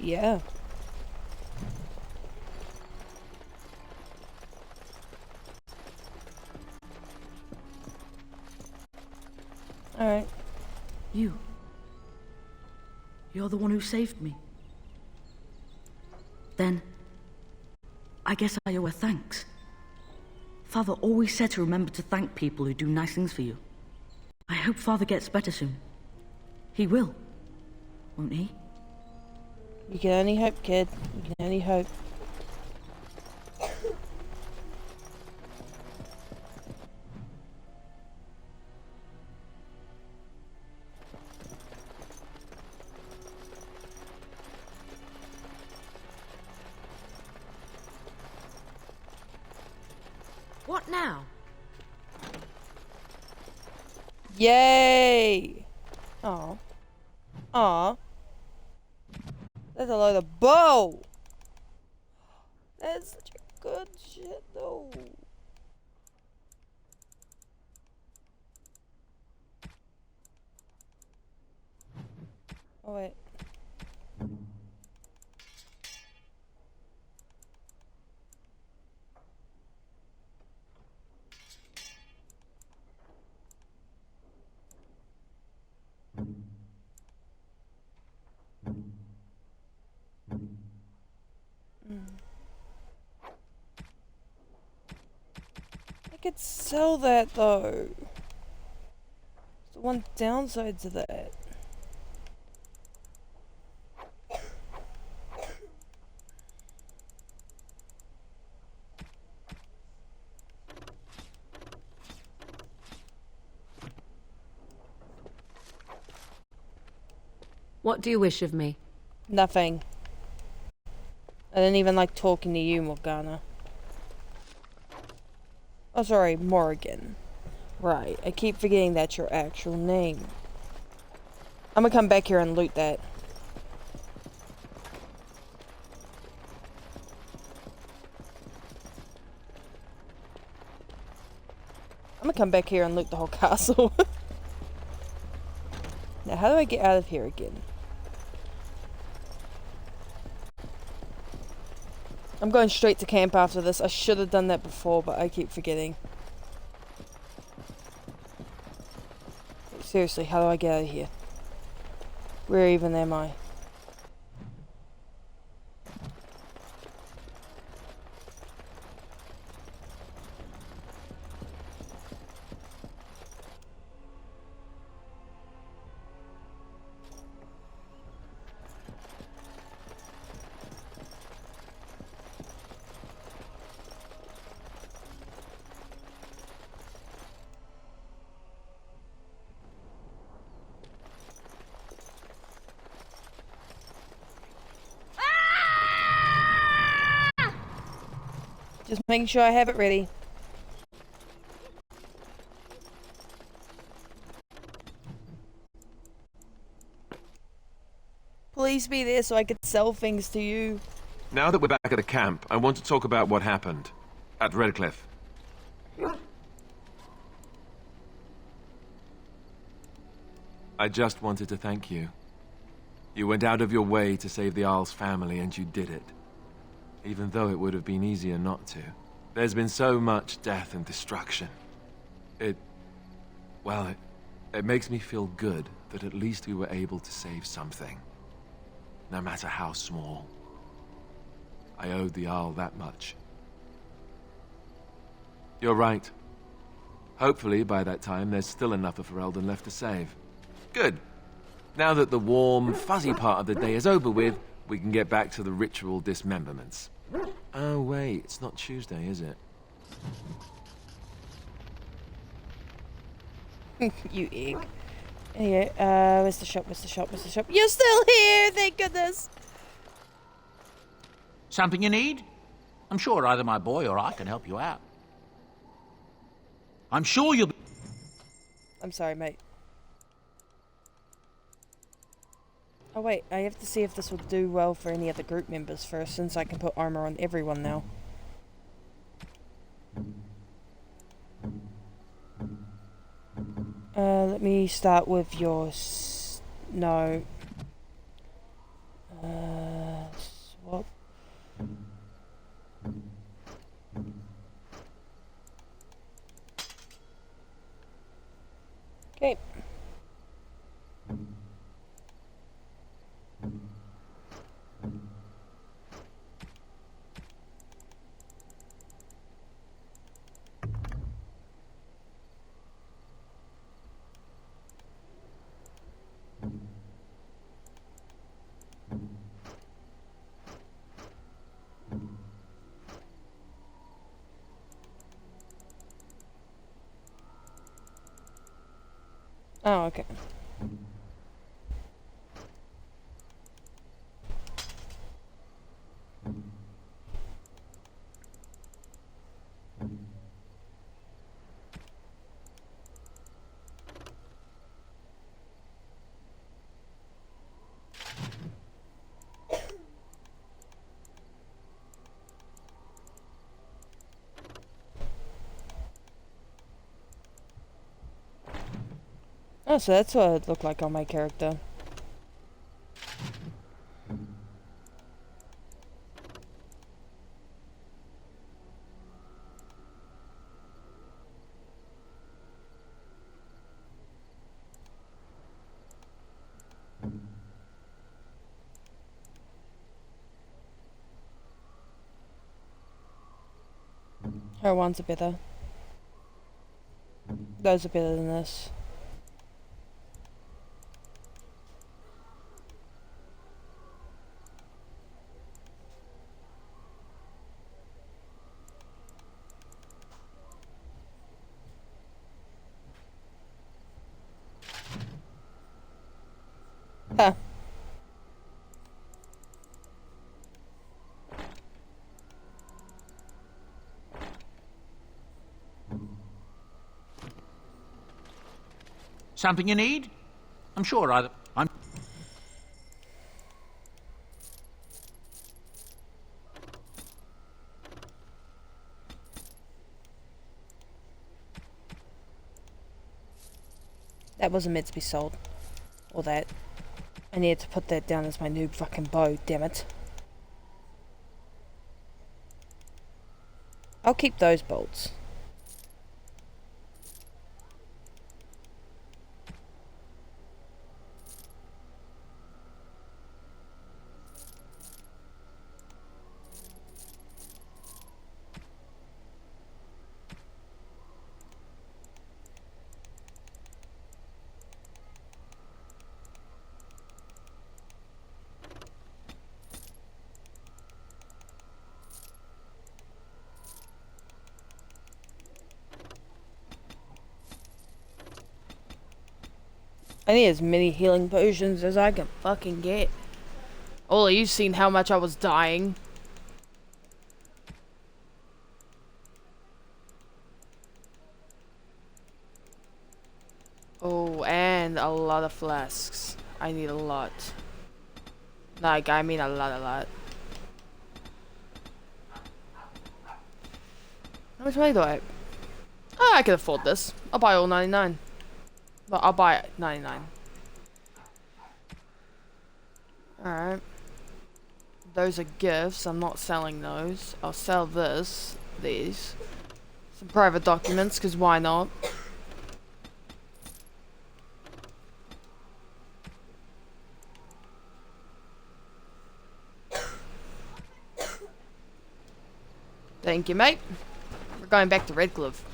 Yeah. Alright. You're the one who saved me. Then, I guess I owe her thanks. Father always said to remember to thank people who do nice things for you. I hope Father gets better soon. He will, won't he? You can only hope, kid. You can only hope. What now? Yay! Aw. Aw. That's a load of bull! That's such a good shit, though. Oh, wait. I could sell that, though. It's the one downside to that. What do you wish of me? Nothing. I didn't even like talking to you, Morgana. Oh, sorry, Morgan. Right, I keep forgetting that's your actual name. I'm gonna come back here and loot that. I'm gonna come back here and loot the whole castle. Now, how do I get out of here again? I'm going straight to camp after this. I should have done that before, but I keep forgetting. Seriously, how do I get out of here? Where even am I? Just making sure I have it ready. Please be there so I could sell things to you. Now that we're back at the camp, I want to talk about what happened at Redcliffe. I just wanted to thank you. You went out of your way to save the Isle's family, and you did it. Even though it would have been easier not to. There's been so much death and destruction. It makes me feel good that at least we were able to save something. No matter how small. I owed the Isle that much. You're right. Hopefully, by that time, there's still enough of Ferelden left to save. Good. Now that the warm, fuzzy part of the day is over with, we can get back to the ritual dismemberments. Oh, wait, it's not Tuesday, is it? You egg. Anyway, where's the shop, where's the shop, where's the shop? You're still here, thank goodness! Something you need? I'm sure either my boy or I can help you out. I'm sure you'll be... I'm sorry, mate. Oh wait, I have to see if this will do well for any other group members first, since I can put armor on everyone now. Let me start with your... No. Oh, okay. Oh, so that's what it looked like on my character. Her ones are better. Those are better than this. Huh. Something you need? I'm sure either... I'm... That wasn't meant to be sold. Or that. I needed to put that down as my new fucking bow, damn it. I'll keep those bolts. I need as many healing potions as I can fucking get. Ola, you've seen how much I was dying. Oh, and a lot of flasks. I need a lot. Like, I mean a lot. How much money do I have? Oh, I can afford this. I'll buy all 99. Well, I'll buy it 99. Alright. Those are gifts. I'm not selling those. I'll sell these. Some private documents, because why not? Thank you, mate. We're going back to Redcliffe.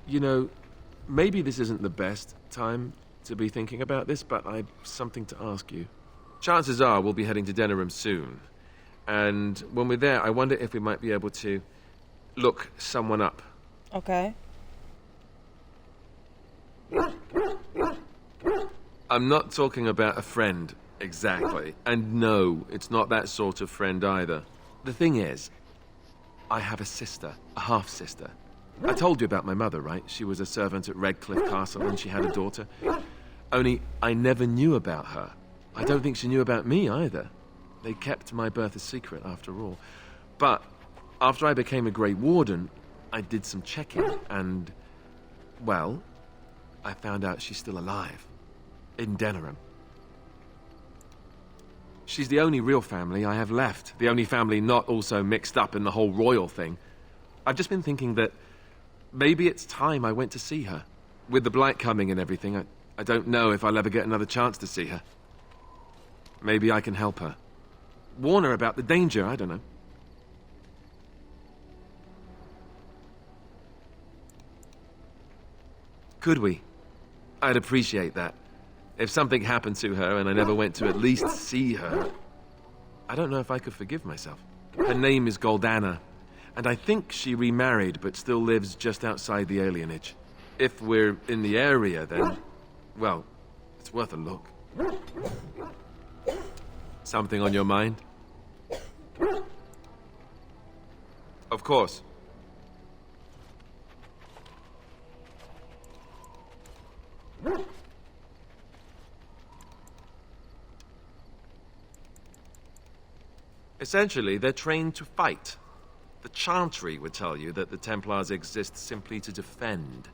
You know, maybe this isn't the best time to be thinking about this, but I've something to ask you. Chances are we'll be heading to Denerim soon. And when we're there, I wonder if we might be able to look someone up. Okay. I'm not talking about a friend, exactly. And no, it's not that sort of friend either. The thing is, I have a sister, a half-sister. I told you about my mother, right? She was a servant at Redcliffe Castle and she had a daughter. Only, I never knew about her. I don't think she knew about me either. They kept my birth a secret, after all. But, after I became a Grey Warden, I did some checking and, well, I found out she's still alive. In Denerim. She's the only real family I have left. The only family not also mixed up in the whole royal thing. I've just been thinking that maybe it's time I went to see her. With the blight coming and everything, I don't know if I'll ever get another chance to see her. Maybe I can help her. Warn her about the danger, I don't know. Could we? I'd appreciate that. If something happened to her and I never went to at least see her. I don't know if I could forgive myself. Her name is Goldana, and I think she remarried but still lives just outside the alienage. If we're in the area, then, well, it's worth a look. Something on your mind? Of course. Essentially, they're trained to fight. The Chantry would tell you that the Templars exist simply to defend.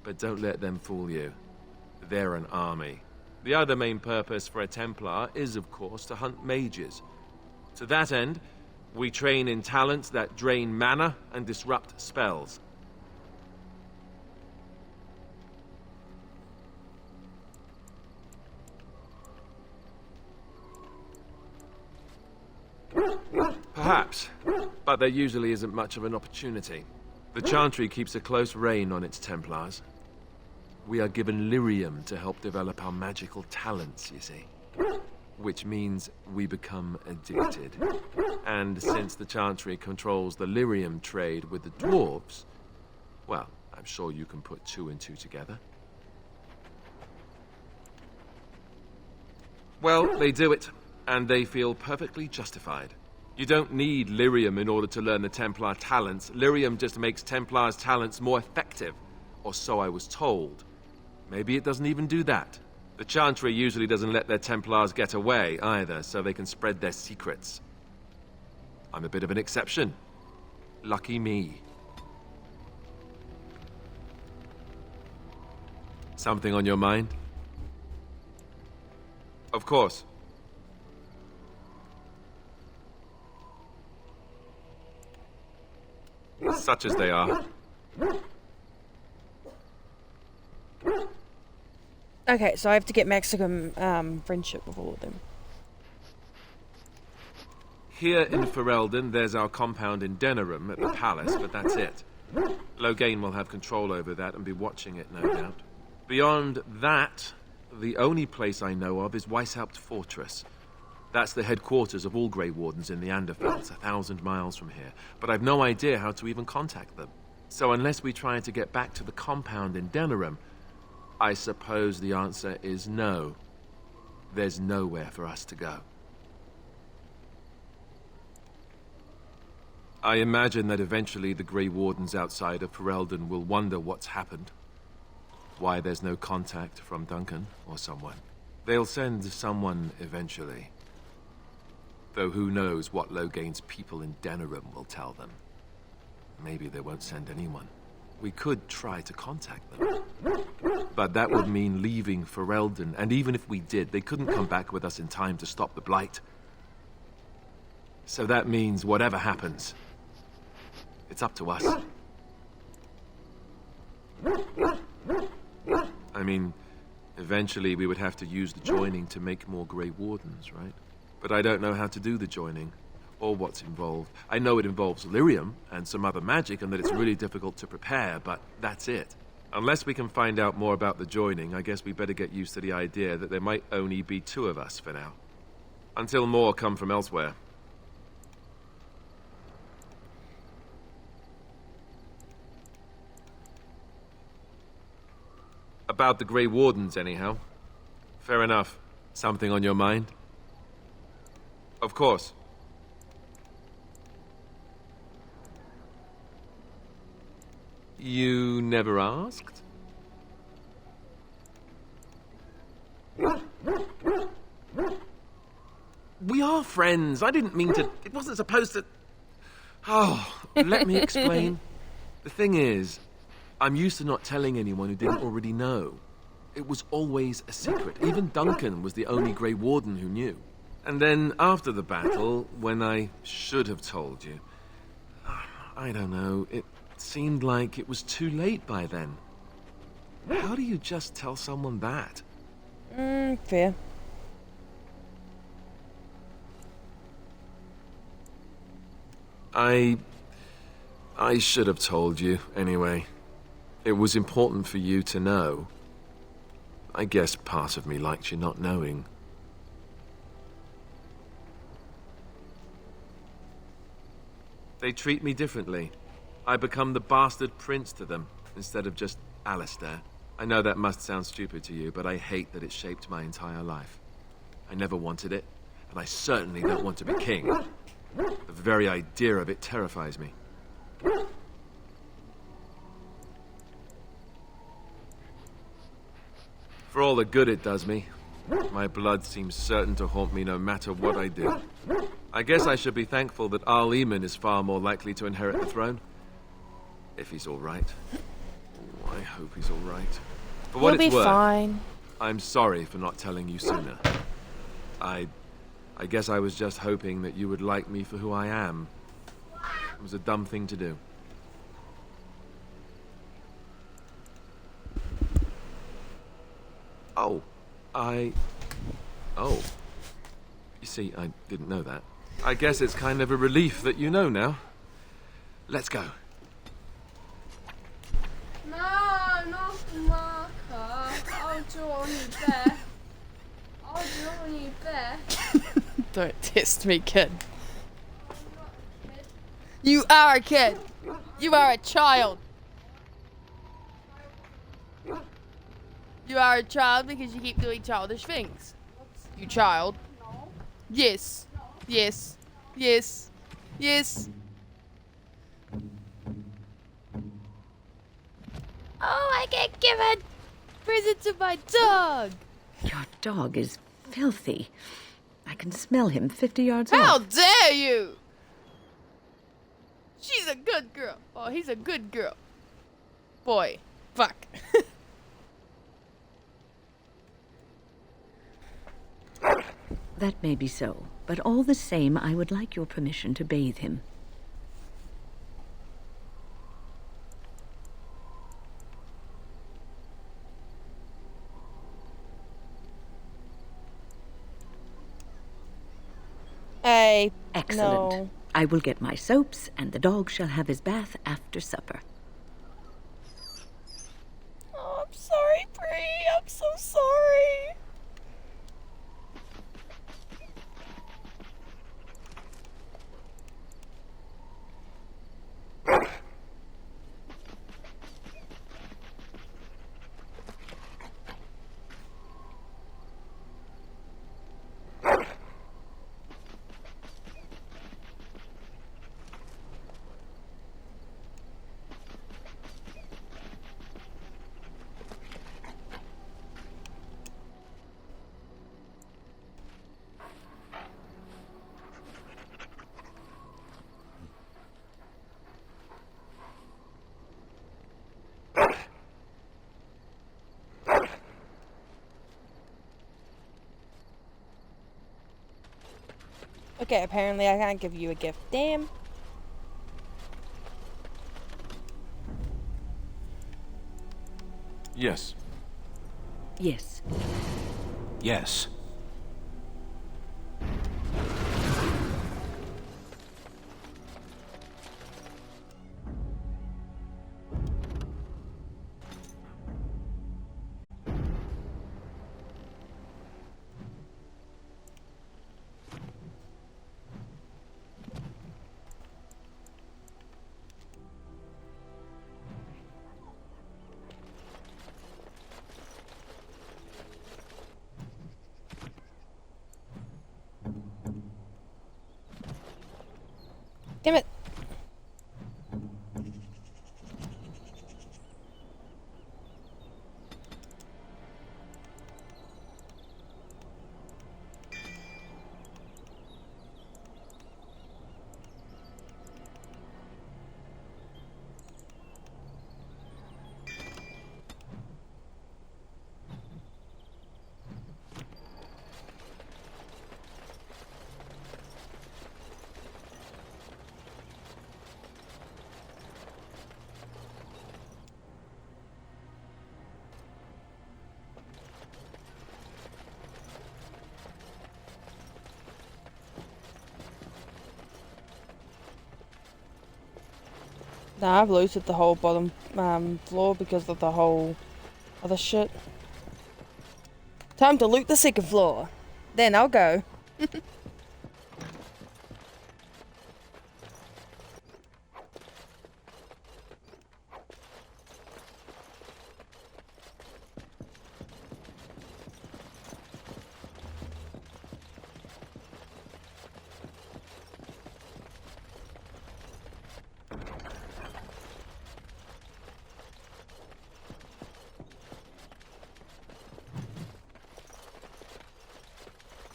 But don't let them fool you. They're an army. The other main purpose for a Templar is, of course, to hunt mages. To that end, we train in talents that drain mana and disrupt spells. Perhaps, but there usually isn't much of an opportunity. The Chantry keeps a close rein on its Templars. We are given lyrium to help develop our magical talents, you see. Which means we become addicted. And since the Chantry controls the lyrium trade with the dwarves, well, I'm sure you can put 2 and 2 together. Well, they do it, and they feel perfectly justified. You don't need lyrium in order to learn the Templar talents. Lyrium just makes Templars' talents more effective, or so I was told. Maybe it doesn't even do that. The Chantry usually doesn't let their Templars get away either, so they can spread their secrets. I'm a bit of an exception. Lucky me. Something on your mind? Of course. Such as they are. Okay, so I have to get Mexican friendship with all of them. Here in Ferelden, there's our compound in Denerim at the palace, but that's it. Loghain will have control over that and be watching it, no doubt. Beyond that, the only place I know of is Weishaupt Fortress. That's the headquarters of all Grey Wardens in the Anderfelds, 1,000 miles from here. But I've no idea how to even contact them. So unless we try to get back to the compound in Denerim, I suppose the answer is no. There's nowhere for us to go. I imagine that eventually the Grey Wardens outside of Ferelden will wonder what's happened. Why there's no contact from Duncan or someone. They'll send someone eventually. Though who knows what Loghain's people in Denerim will tell them. Maybe they won't send anyone. We could try to contact them. But that would mean leaving Ferelden, and even if we did, they couldn't come back with us in time to stop the Blight. So that means whatever happens, it's up to us. I mean, eventually we would have to use the joining to make more Grey Wardens, right? But I don't know how to do the joining, or what's involved. I know it involves lyrium and some other magic, and that it's really difficult to prepare, but that's it. Unless we can find out more about the joining, I guess we better get used to the idea that there might only be 2 of us for now. Until more come from elsewhere. About the Grey Wardens, anyhow. Fair enough. Something on your mind? Of course. You never asked? We are friends. I didn't mean to... It wasn't supposed to... Oh, let me explain. The thing is, I'm used to not telling anyone who didn't already know. It was always a secret. Even Duncan was the only Grey Warden who knew. And then, after the battle, when I should have told you... I don't know, it seemed like it was too late by then. How do you just tell someone that? Fair. I should have told you, anyway. It was important for you to know. I guess part of me liked you not knowing. They treat me differently. I become the bastard prince to them, instead of just Alistair. I know that must sound stupid to you, but I hate that it shaped my entire life. I never wanted it, and I certainly don't want to be king. The very idea of it terrifies me. For all the good it does me, my blood seems certain to haunt me no matter what I do. I guess I should be thankful that Arl Eamon is far more likely to inherit the throne. If he's alright. Oh, I hope he's alright. For what You'll it's be worth, fine. I'm sorry for not telling you sooner. I guess I was just hoping that you would like me for who I am. It was a dumb thing to do. Oh. Oh. You see, I didn't know that. I guess it's kind of a relief that you know now. Let's go. No, not the marker. I'll draw on you there. I'll draw on you there. Don't test me, kid. You are a kid. You are a child. You are a child because you keep doing childish things. You child. Yes. Yes. Yes. Yes. Oh, I can give a present to my dog. Your dog is filthy. I can smell him 50 yards How off. dare you? She's a good girl. Oh, he's a good girl. Boy. Fuck. That may be so, but all the same, I would like your permission to bathe him. Hey. Excellent. No. I will get my soaps, and the dog shall have his bath after supper. Oh, I'm sorry, Bree. I'm so sorry. Okay, apparently I can't give you a gift. Damn. Yes. Yes. Yes. Damn it. Nah, I've looted the whole bottom floor because of the whole other shit. Time to loot the second floor. Then I'll go.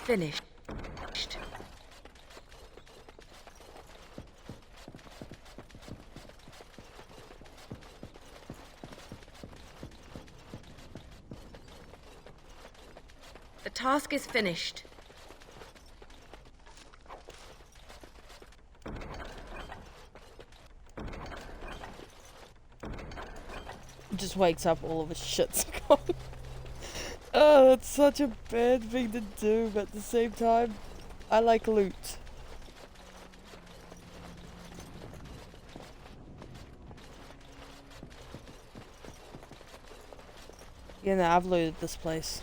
finished. The task is finished. Just wakes up, all of his shit's gone. Oh, that's such a bad thing to do, but at the same time, I like loot. You know, I've looted this place.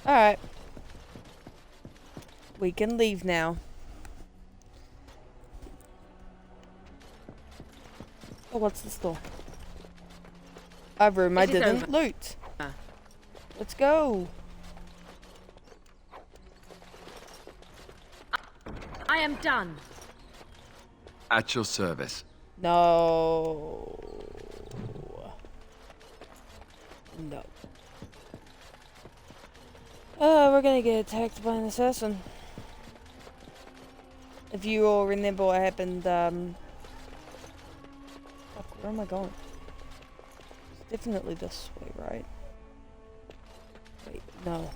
Alright. We can leave now. Oh, what's this door? A room I It is didn't over. loot. Ah. Let's go. I am done. At your service. No. No. Oh, we're gonna get attacked by an assassin. If you all remember what happened, fuck, where am I going? It's definitely this way, right? Wait, no.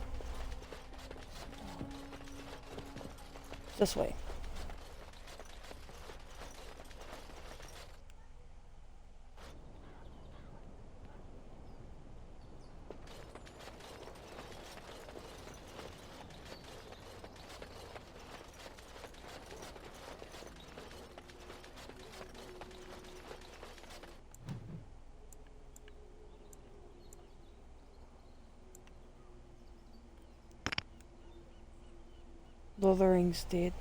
It's this way. Lord of the Rings dead.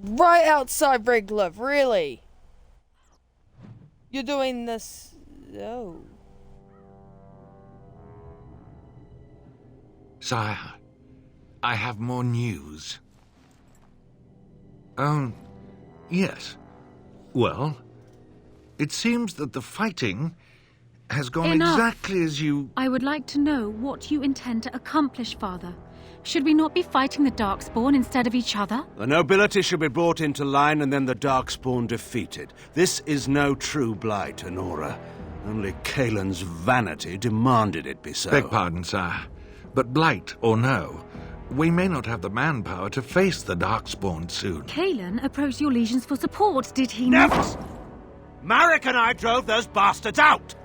Right outside Redcliffe, really? You're doing this... Oh. Sire, I have more news. Oh, yes. Well, it seems that the fighting has gone Enough. exactly as you... I would like to know what you intend to accomplish, Father. Should we not be fighting the Darkspawn instead of each other? The nobility should be brought into line and then the Darkspawn defeated. This is no true blight, Honora. Only Kaelin's vanity demanded it be so. Beg pardon, sire. But blight or no, we may not have the manpower to face the Darkspawn soon. Kaelin approached your legions for support, did he Never! not? Marek and I drove those bastards out!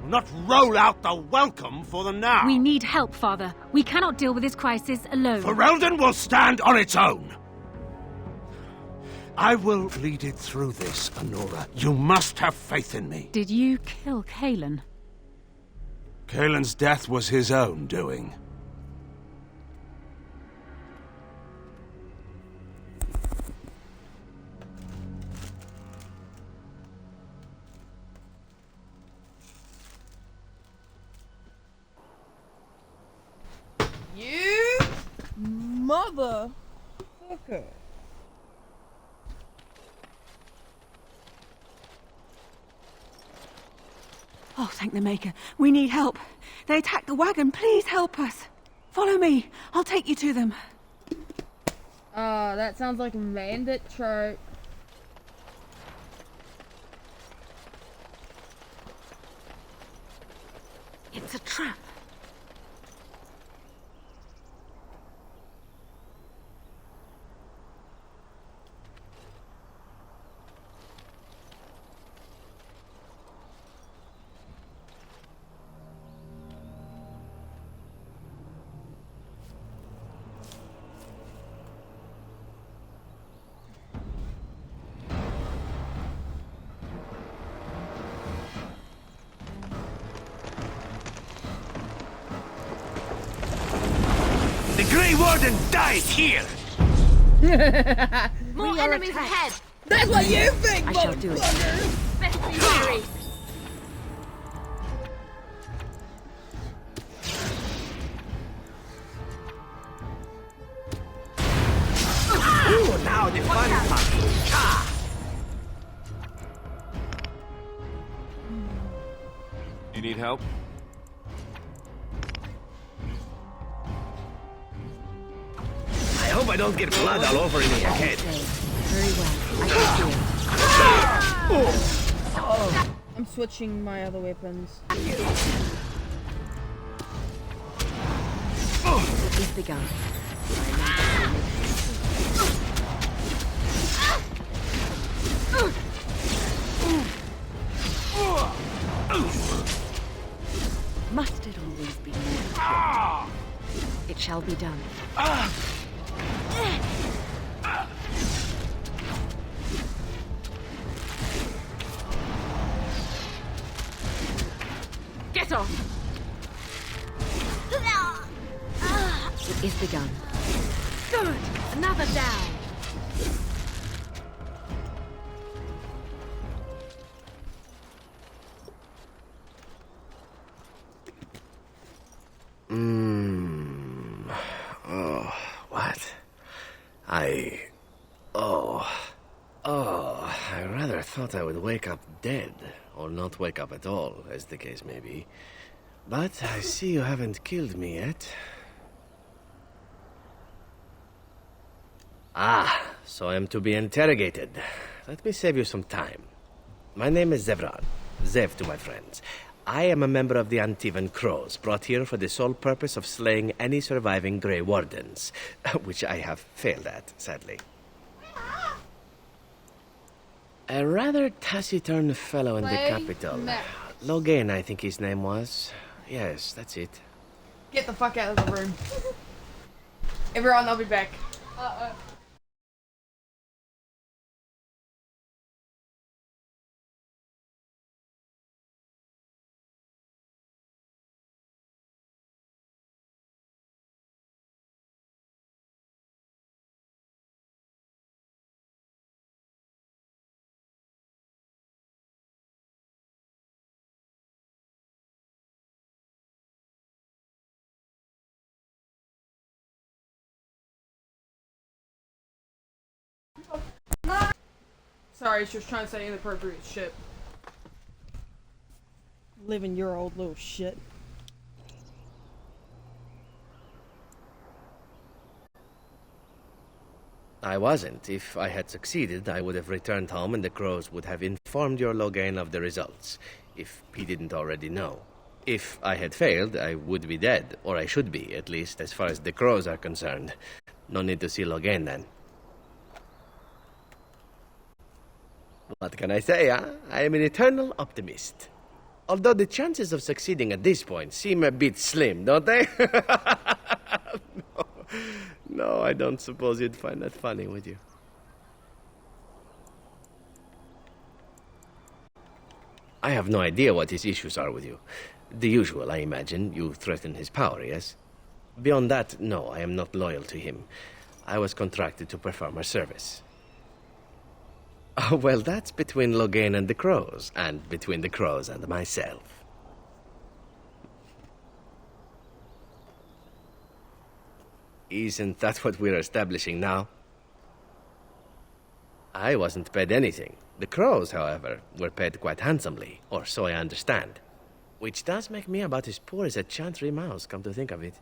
We'll not roll out the welcome for them now! We need help, Father. We cannot deal with this crisis alone. Ferelden will stand on its own! I will lead it through this, Honora. You must have faith in me. Did you kill Kaelin? Kaelin's death was his own doing. You motherfucker. Oh, thank the Maker. We need help. They attacked the wagon. Please help us. Follow me. I'll take you to them. That sounds like a bandit trope. It's a trap. The Grey Warden died here! More enemies ahead! That's what you think, I shall do it. Best be wary. Ooh, now the fun part. You need help? I hope I don't get blood all over in your head. Very well. I can see it. I'm switching my other weapons. It is begun. Must it always be more? It shall be done. Get off! It is begun. Good! Another down! Oh, what? I rather thought I would wake up dead, or not wake up at all, as the case may be. But I see you haven't killed me yet. Ah, so I am to be interrogated. Let me save you some time. My name is Zevran. Zev to my friends. I am a member of the Antivan Crows, brought here for the sole purpose of slaying any surviving Grey Wardens, which I have failed at, sadly. A rather taciturn fellow in the capital. Logain, I think his name was. Yes, that's it. Get the fuck out of the room. Everyone, I'll be back. Sorry, she was trying to say inappropriate shit. Living your old little shit. I wasn't. If I had succeeded, I would have returned home and the Crows would have informed your Logain of the results, if he didn't already know. If I had failed, I would be dead, or I should be, at least as far as the Crows are concerned. No need to see Logain then. What can I say, huh? I am an eternal optimist. Although the chances of succeeding at this point seem a bit slim, don't they? No, I don't suppose you'd find that funny, would you? I have no idea what his issues are with you. The usual, I imagine. You threaten his power, yes? Beyond that, no, I am not loyal to him. I was contracted to perform a service. Oh, well, that's between Logain and the Crows, and between the Crows and myself. Isn't that what we're establishing now? I wasn't paid anything. The Crows, however, were paid quite handsomely, or so I understand. Which does make me about as poor as a Chantry mouse, come to think of it.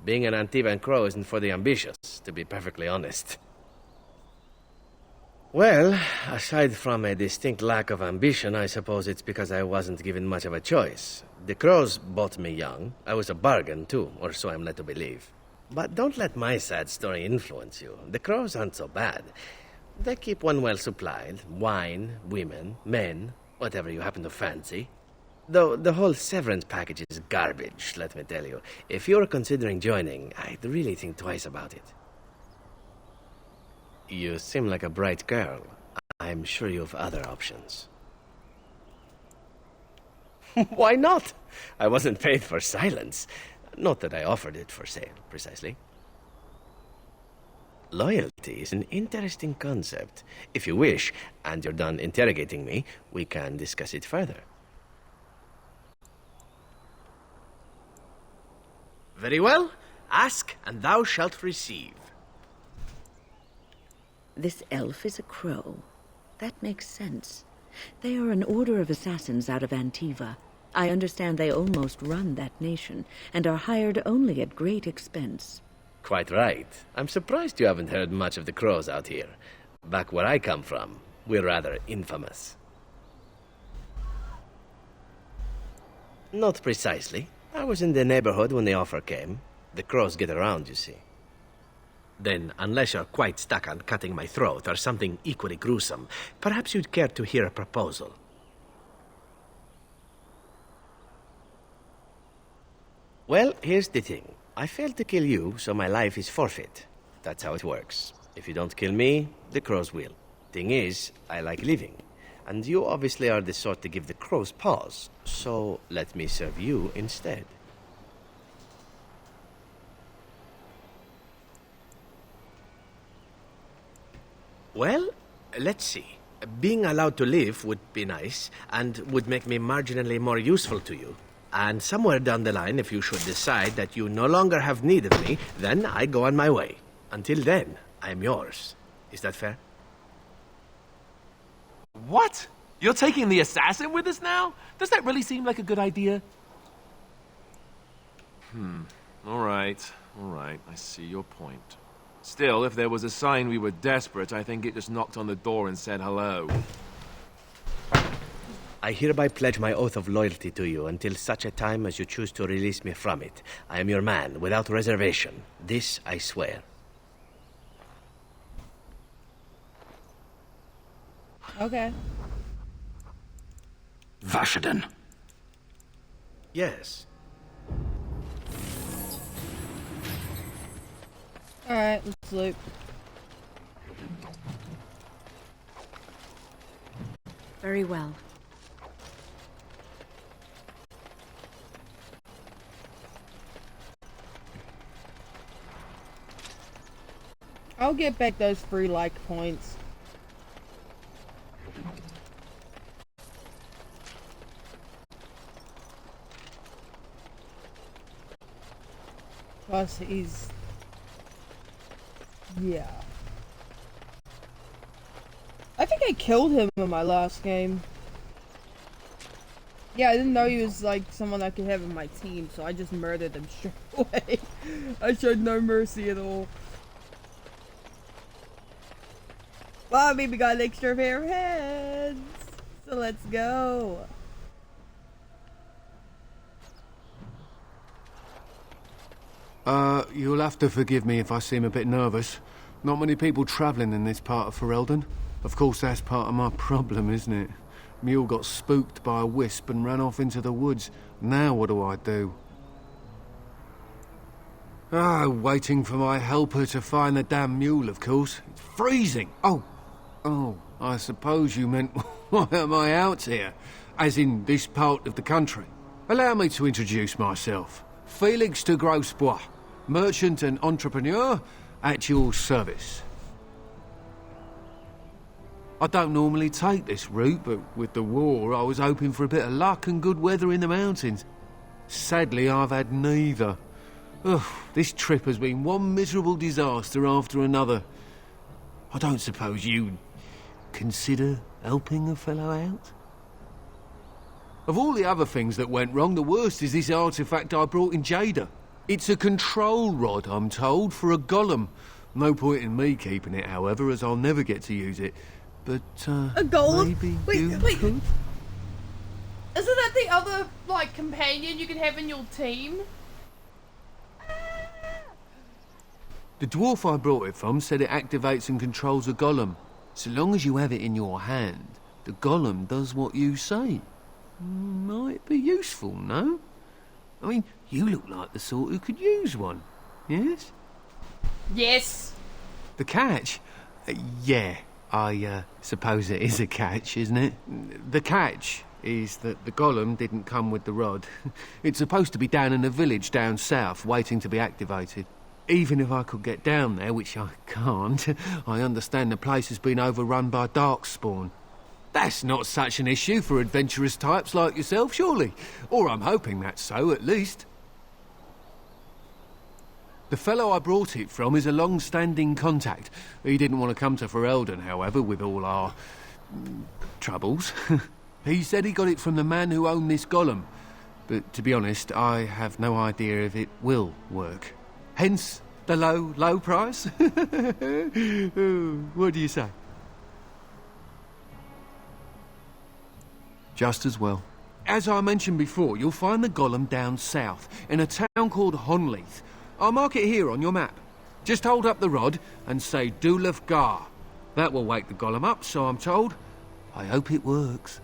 Being an Antivan Crow isn't for the ambitious, to be perfectly honest. Well, aside from a distinct lack of ambition, I suppose it's because I wasn't given much of a choice. The Crows bought me young. I was a bargain, too, or so I'm led to believe. But don't let my sad story influence you. The Crows aren't so bad. They keep one well supplied. Wine, women, men, whatever you happen to fancy. Though the whole severance package is garbage, let me tell you. If you're considering joining, I'd really think twice about it. You seem like a bright girl. I'm sure you have other options. Why not? I wasn't paid for silence. Not that I offered it for sale, precisely. Loyalty is an interesting concept. If you wish, and you're done interrogating me, we can discuss it further. Very well. Ask, and thou shalt receive. This elf is a crow. That makes sense. They are an order of assassins out of Antiva. I understand they almost run that nation, and are hired only at great expense. Quite right. I'm surprised you haven't heard much of the crows out here. Back where I come from, we're rather infamous. Not precisely. I was in the neighborhood when the offer came. The crows get around, you see. Then, unless you're quite stuck on cutting my throat or something equally gruesome, perhaps you'd care to hear a proposal. Well, here's the thing. I failed to kill you, so my life is forfeit. That's how it works. If you don't kill me, the crows will. Thing is, I like living. And you obviously are the sort to give the crows pause. So, let me serve you instead. Well, let's see. Being allowed to live would be nice, and would make me marginally more useful to you. And somewhere down the line, if you should decide that you no longer have need of me, then I go on my way. Until then, I'm yours. Is that fair? What? You're taking the assassin with us now? Does that really seem like a good idea? All right. I see your point. Still, if there was a sign we were desperate, I think it just knocked on the door and said hello. I hereby pledge my oath of loyalty to you until such a time as you choose to release me from it. I am your man, without reservation. This I swear. Okay. Vashaden. Yes. Alright, let's loot. Very well. I'll get back those free like points. Plus he's... yeah. I think I killed him in my last game. Yeah, I didn't know he was like someone I could have in my team, so I just murdered him straight away. I showed no mercy at all. Well, I mean, we got an extra pair of heads, so let's go. You'll have to forgive me if I seem a bit nervous. Not many people travelling in this part of Ferelden. Of course, that's part of my problem, isn't it? Mule got spooked by a wisp and ran off into the woods. Now what do I do? Waiting for my helper to find the damn mule, of course. It's freezing! Oh, I suppose you meant, why am I out here? As in this part of the country. Allow me to introduce myself. Felix de Grosbois, merchant and entrepreneur at your service. I don't normally take this route, but with the war, I was hoping for a bit of luck and good weather in the mountains. Sadly, I've had neither. Ugh, this trip has been one miserable disaster after another. I don't suppose you'd consider helping a fellow out? Of all the other things that went wrong, the worst is this artifact I brought in Jada. It's a control rod, I'm told, for a golem. No point in me keeping it, however, as I'll never get to use it. But, a golem? Maybe wait. could? Isn't that the other, like, companion you can have in your team? The dwarf I brought it from said it activates and controls a golem. So long as you have it in your hand, the golem does what you say. Might be useful, no? I mean, you look like the sort who could use one, yes? Yes. The catch? Yeah, I suppose it is a catch, isn't it? The catch is that the golem didn't come with the rod. It's supposed to be down in a village down south, waiting to be activated. Even if I could get down there, which I can't, I understand the place has been overrun by darkspawn. That's not such an issue for adventurous types like yourself, surely? Or I'm hoping that's so, at least. The fellow I brought it from is a long-standing contact. He didn't want to come to Ferelden, however, with all our... troubles. He said he got it from the man who owned this golem, But to be honest, I have no idea if it will work. Hence the low price. What do you say? Just as well. As I mentioned before, you'll find the golem down south, in a town called Honleath. I'll mark it here on your map. Just hold up the rod and say Dulaf Gar. That will wake the golem up, so I'm told. I hope it works.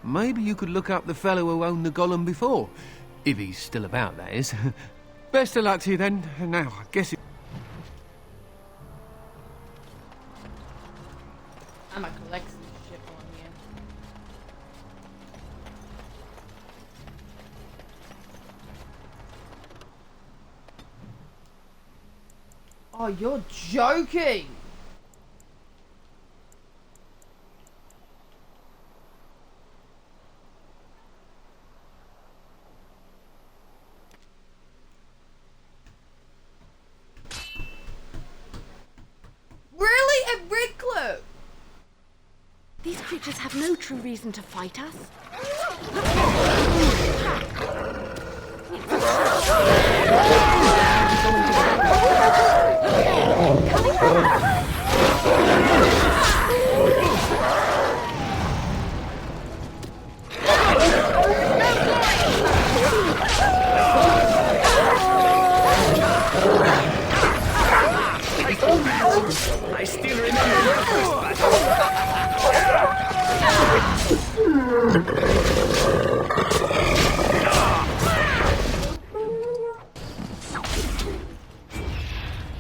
Maybe you could look up the fellow who owned the golem before. If he's still about, that is. Best of luck to you then. Now, I guess it... I'm gonna collect some shit on here. Oh, you're joking! Really? A Ricklo? These creatures have no true reason to fight us. I still remember your first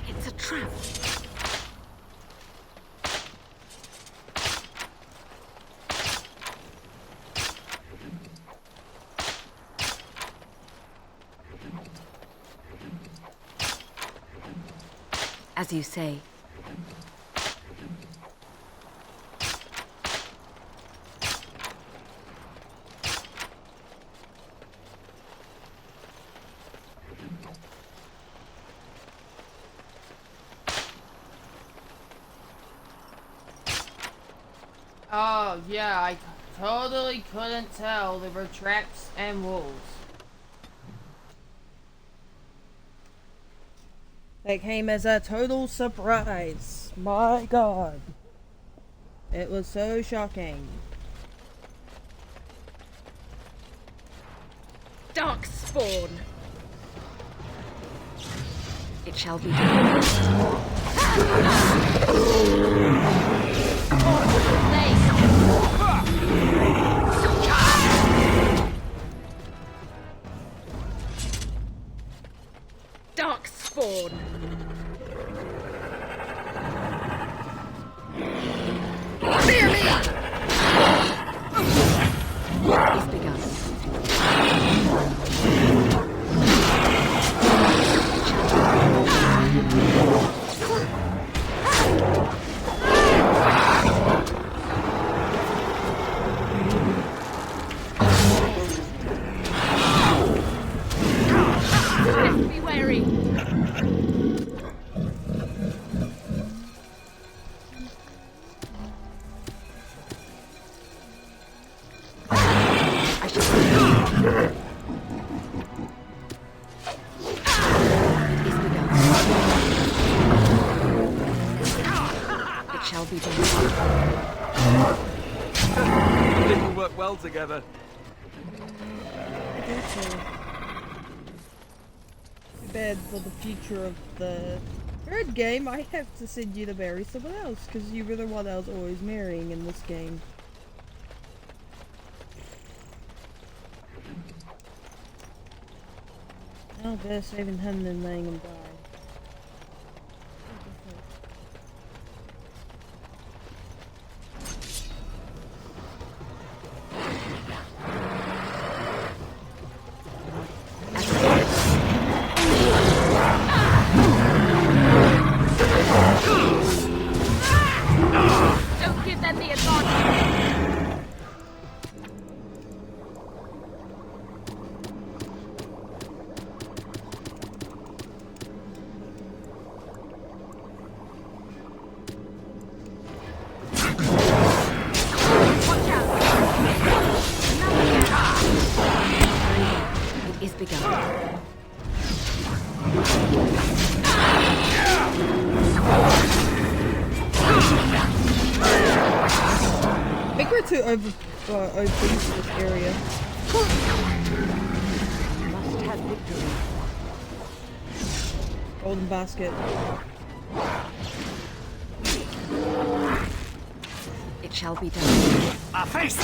It's a trap. As you say. Oh, yeah, I totally couldn't tell there were traps and wolves. That came as a total surprise. My god. It was so shocking. Dark spawn. It shall be done. Dark spawn. Fear me! It's begun. Be wary. It shall be done. I think we'll work well together. I think so. Bad for the future of the third game. I have to send you to marry someone else because you were the one I was always marrying in this game. Oh, better saving him than letting him die. Don't give them the advantage. I think we're too open to this area. Must have victory. Golden basket. It shall be done. A face!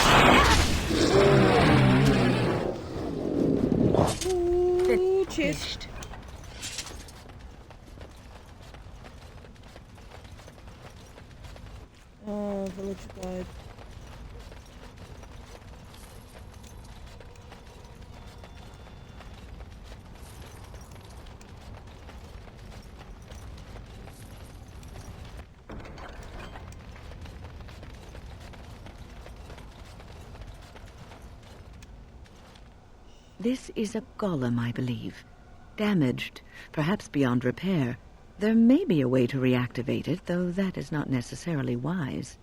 Ooh, chest. Oh, village guide. This is a golem, I believe. Damaged, perhaps beyond repair. There may be a way to reactivate it, though that is not necessarily wise.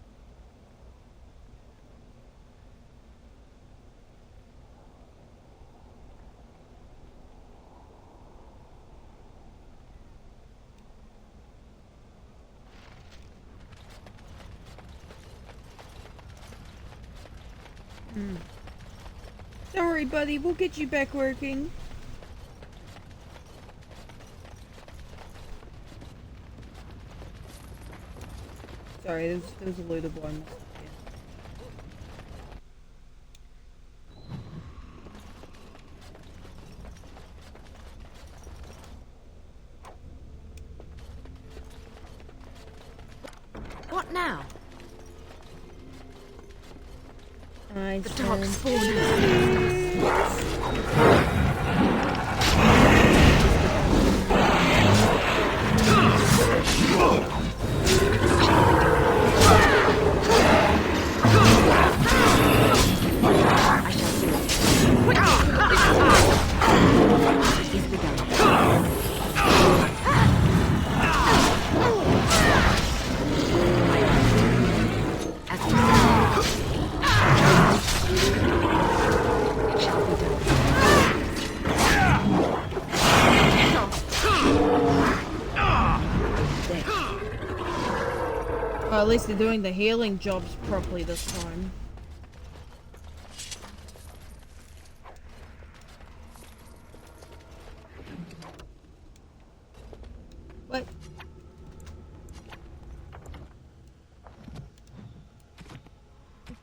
Don't worry, buddy. We'll get you back working. Sorry, there's a load of ones. What now? The dark spawn. Well, at least they're doing the healing jobs properly this time. What?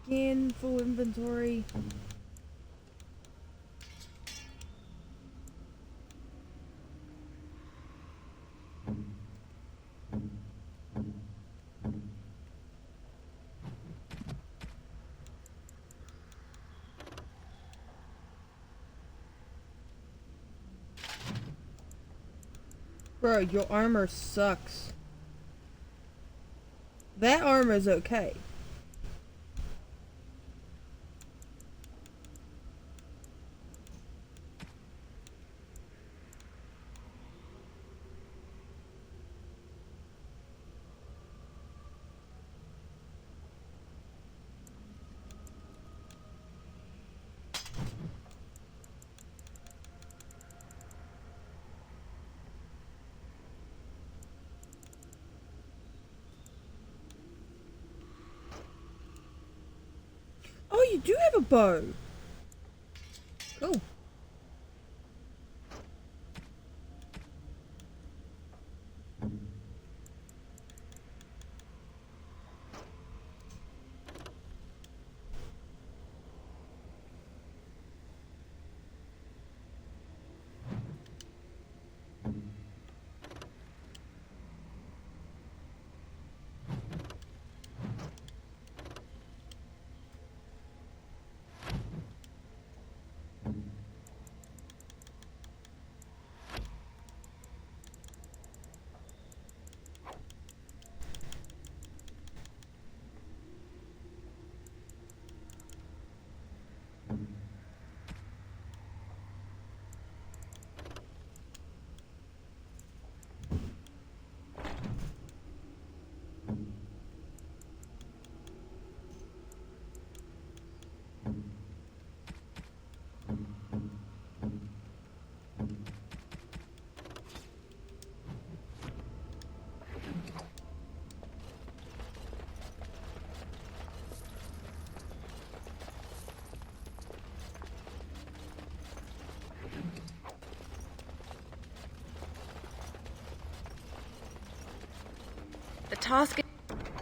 Again, full inventory. Bro, your armor sucks. That armor's okay. Oh, you do have a bow. Cool. task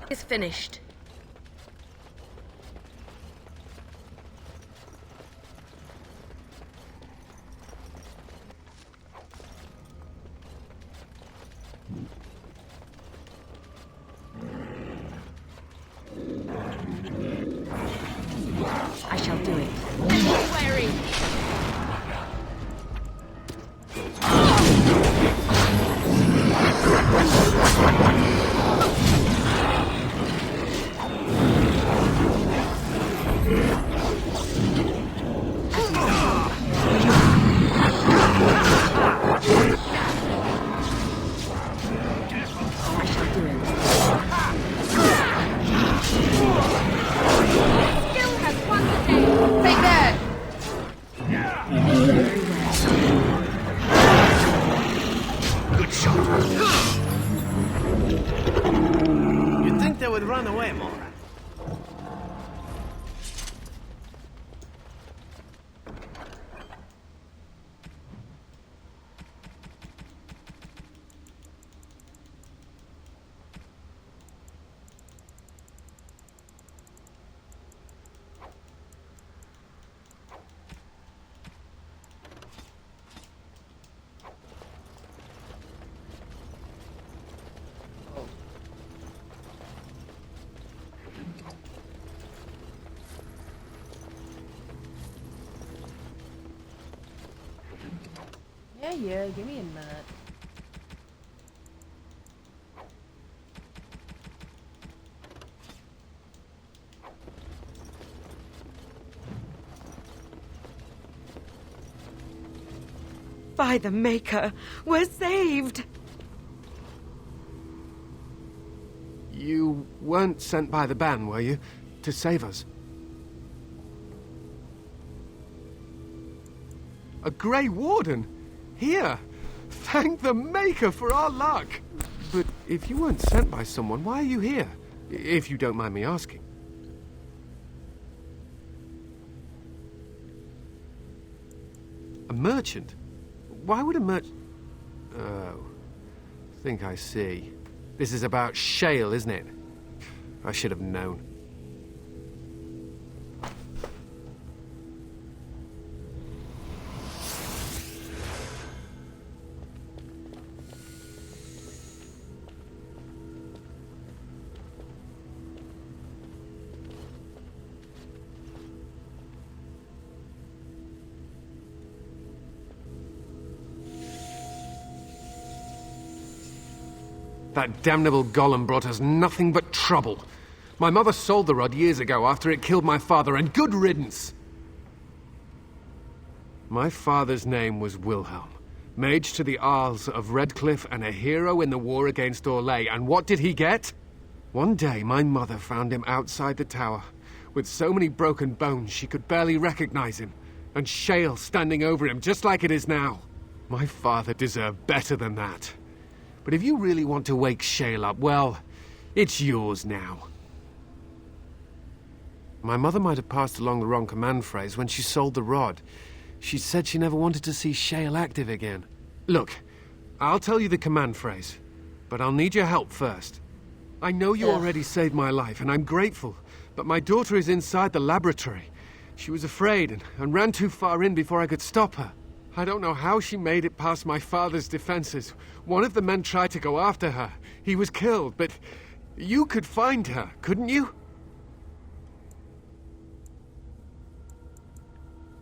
is finished. I shall do it. Wary. I shall do it. Skill has won the day. Take that! Good shot. You'd think they would run away more. Yeah, give me a minute. By the Maker, we're saved! You weren't sent by the ban, were you? To save us? A Grey Warden? Here! Thank the Maker for our luck! But if you weren't sent by someone, why are you here? If you don't mind me asking. A merchant? Why would a merchant... Oh. Think I see. This is about Shale, isn't it? I should have known. That damnable golem brought us nothing but trouble. My mother sold the rod years ago after it killed my father, and good riddance! My father's name was Wilhelm, mage to the Arls of Redcliffe and a hero in the war against Orlais, and what did he get? One day my mother found him outside the tower, with so many broken bones she could barely recognize him, and Shale standing over him just like it is now. My father deserved better than that. But if you really want to wake Shale up, well, it's yours now. My mother might have passed along the wrong command phrase when she sold the rod. She said she never wanted to see Shale active again. Look, I'll tell you the command phrase, but I'll need your help first. I know you already saved my life, and I'm grateful, but my daughter is inside the laboratory. She was afraid and ran too far in before I could stop her. I don't know how she made it past my father's defenses. One of the men tried to go after her. He was killed, but you could find her, couldn't you?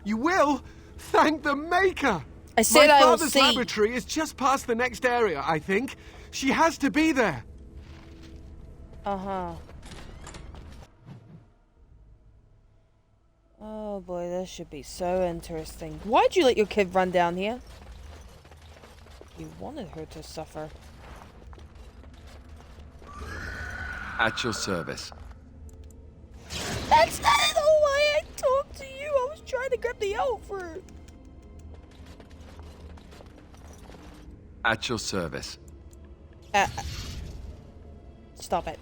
You will? Thank the Maker! I said my I will father's see. laboratory is just past the next area, I think. She has to be there. Uh-huh. Oh boy, this should be so interesting. Why'd you let your kid run down here? You wanted her to suffer. At your service. That's not the way I talked to you! I was trying to grab the elk fruit! At your service. Stop it.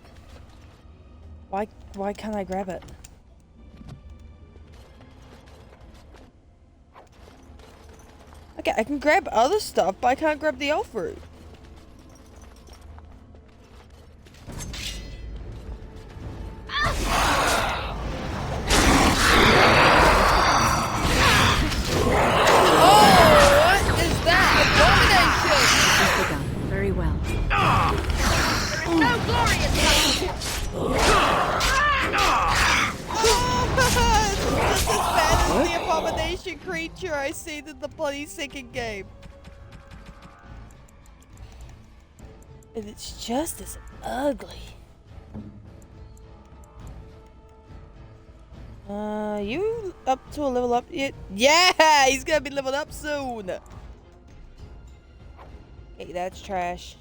Why can't I grab it? Okay, I can grab other stuff, but I can't grab the elf fruit. Just as bad as the abomination creature I seen in the bloody second game. And it's just as ugly. You up to a level up yet? Yeah, he's gonna be leveled up soon. Hey, that's trash.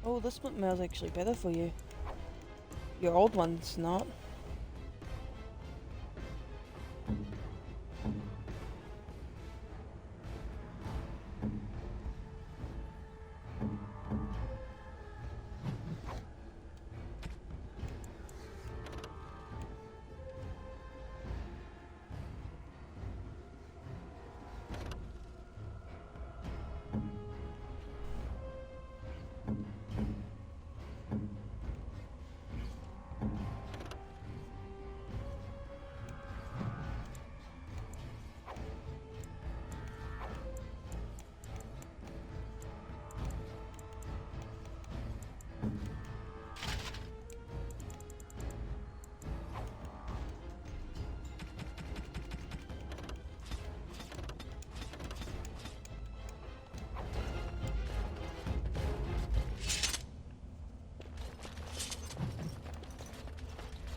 Oh, this one smells actually better for you. Your old one's not.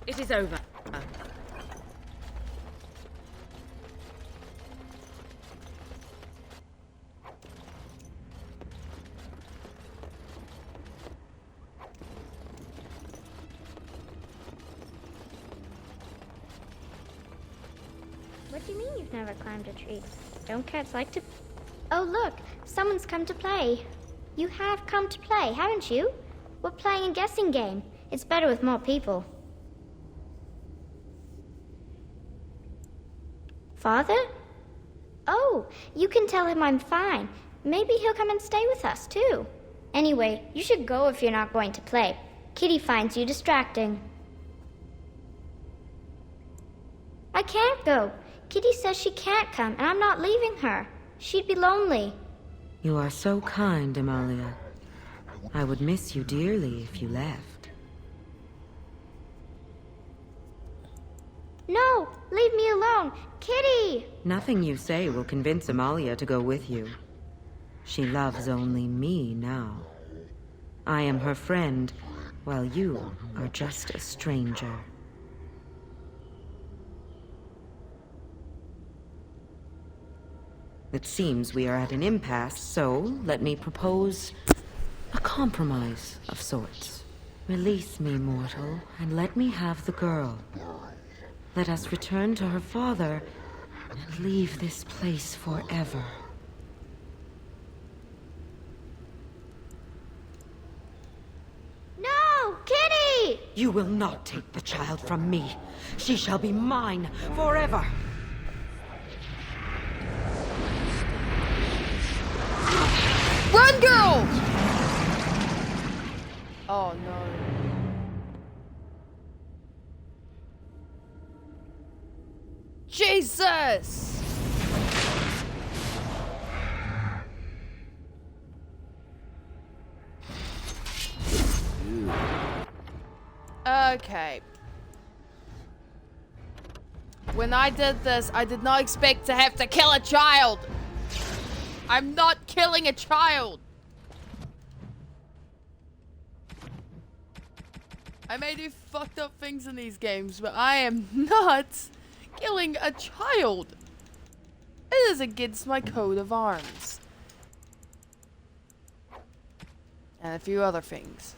It is over. What do you mean you've never climbed a tree? Don't cats like to... Oh, look! Someone's come to play. You have come to play, haven't you? We're playing a guessing game. It's better with more people. Father? Oh, you can tell him I'm fine. Maybe he'll come and stay with us, too. Anyway, you should go if you're not going to play. Kitty finds you distracting. I can't go. Kitty says she can't come, and I'm not leaving her. She'd be lonely. You are so kind, Amalia. I would miss you dearly if you left. No! Leave me alone! Kitty! Nothing you say will convince Amalia to go with you. She loves only me now. I am her friend, while you are just a stranger. It seems we are at an impasse, so let me propose a compromise of sorts. Release me, mortal, and let me have the girl. Let us return to her father and leave this place forever. No! Kitty! You will not take the child from me. She shall be mine forever. Run, girl! Oh no. Jesus! Okay. When I did this, I did not expect to have to kill a child. I'm not killing a child. I may do fucked up things in these games, but I am not killing a child. It is against my coat of arms. And a few other things.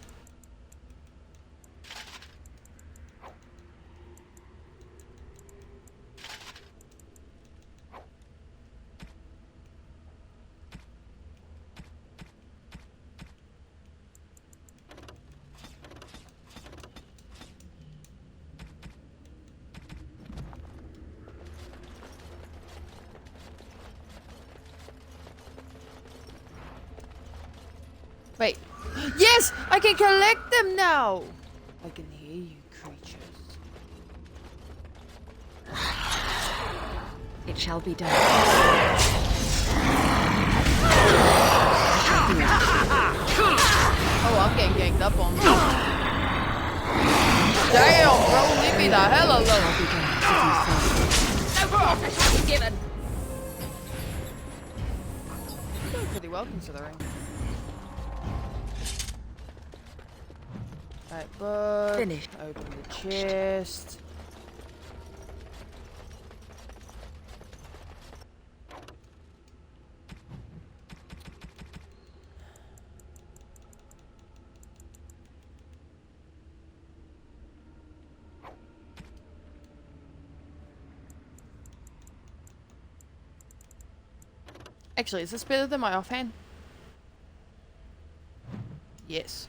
Wait. Yes! I can collect them now! I can hear you, creatures. It shall be done. I shall do it. ganged up on me. Damn, bro, leave me the hell alone. No more official given. Doing pretty well considering. Right, book. Finished. Open the chest. Actually, is this better than my offhand? Yes.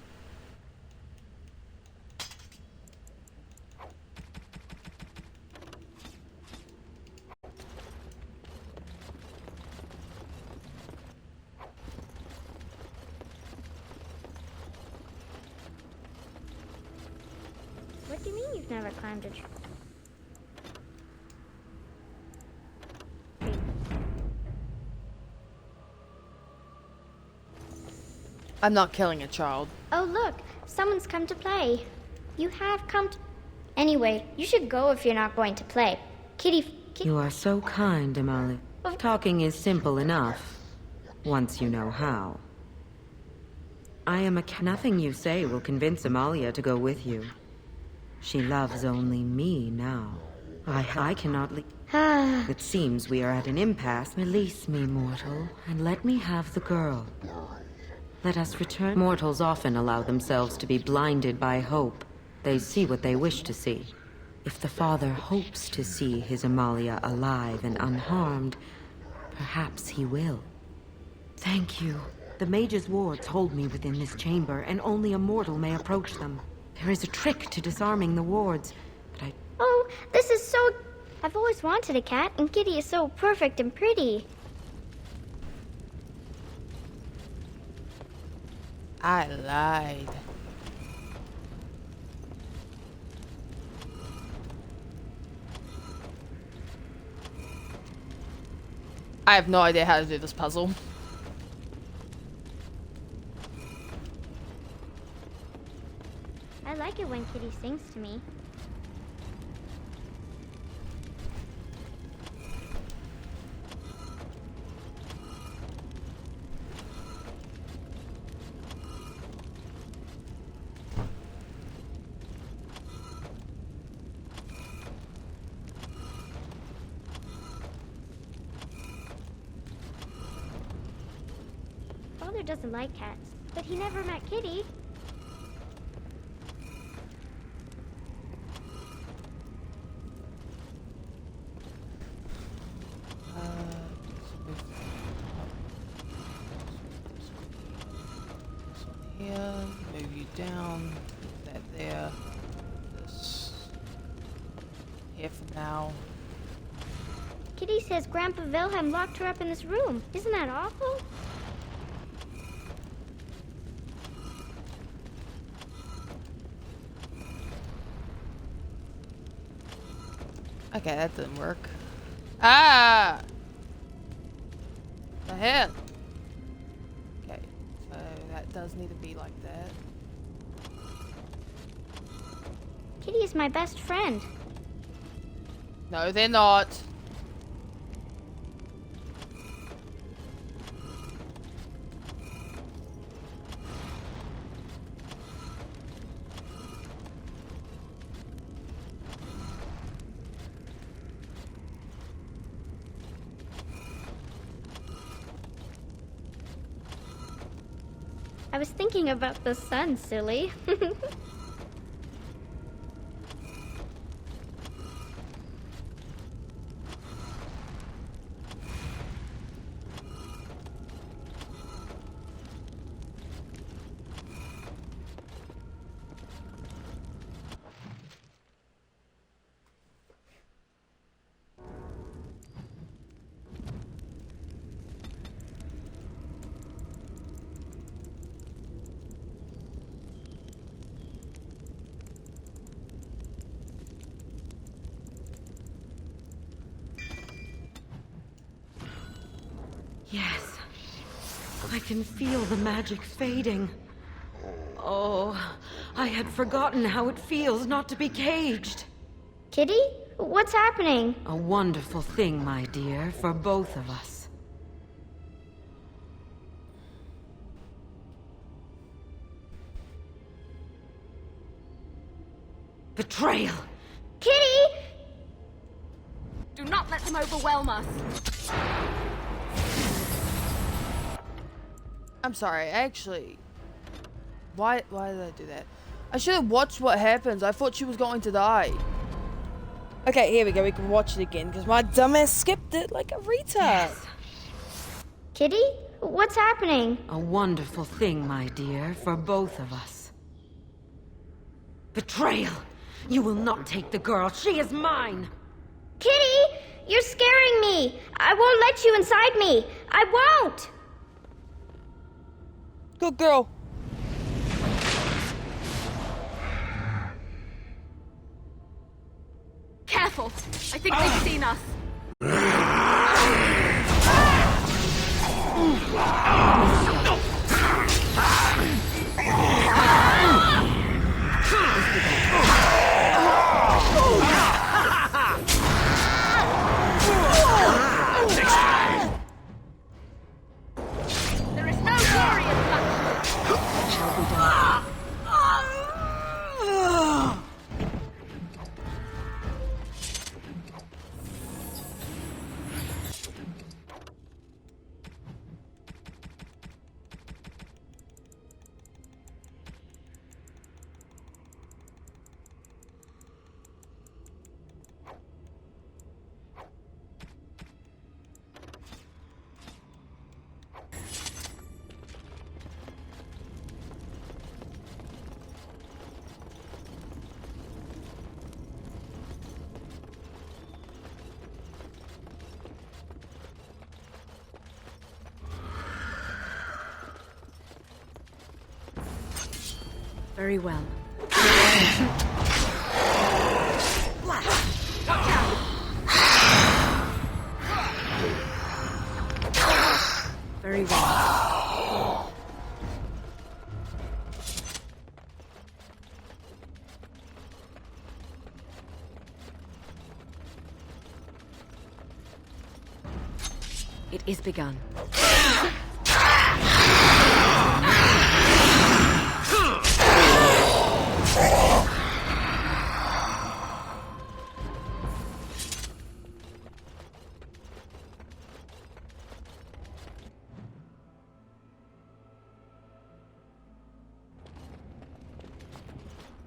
What do you mean you've never climbed a tree? I'm not killing a child. Oh, look, someone's come to play. You have come to... Anyway, you should go if you're not going to play. You are so kind, Amalia. Talking is simple enough, once you know how. Nothing you say will convince Amalia to go with you. She loves only me now. I cannot leave. It seems we are at an impasse. Release me, mortal, and let me have the girl. Let us return. Mortals often allow themselves to be blinded by hope. They see what they wish to see. If the father hopes to see his Amalia alive and unharmed, perhaps he will. Thank you. The mage's wards hold me within this chamber, and only a mortal may approach them. There is a trick to disarming the wards, but I... Oh, this is so... I've always wanted a cat, and Kitty is so perfect and pretty. I lied. I have no idea how to do this puzzle. I like it when Kitty sings to me. Father doesn't like cats, but he never met Kitty. Here, move you down, put that there, this here for now. Kitty says Grandpa Wilhelm locked her up in this room. Isn't that awful? Okay, that didn't work. Ah! The hell? Okay, so that does need to be like that. Kitty is my best friend. No, they're not. I was thinking about the sun, silly. Yes. I can feel the magic fading. Oh, I had forgotten how it feels not to be caged. Kitty? What's happening? A wonderful thing, my dear, for both of us. Betrayal! Kitty! Do not let them overwhelm us. I'm sorry, actually. Why did I do that? I should have watched what happens. I thought she was going to die. Okay, here we go. We can watch it again because my dumbass skipped it like a retard. Yes. Kitty? What's happening? A wonderful thing, my dear, for both of us. Betrayal! You will not take the girl. She is mine! Kitty! You're scaring me! I won't let you inside me! I won't! Good girl. Careful! I think they've seen us. There is no glory in bloodshed. Shall be done. Very well. Very well. It is begun.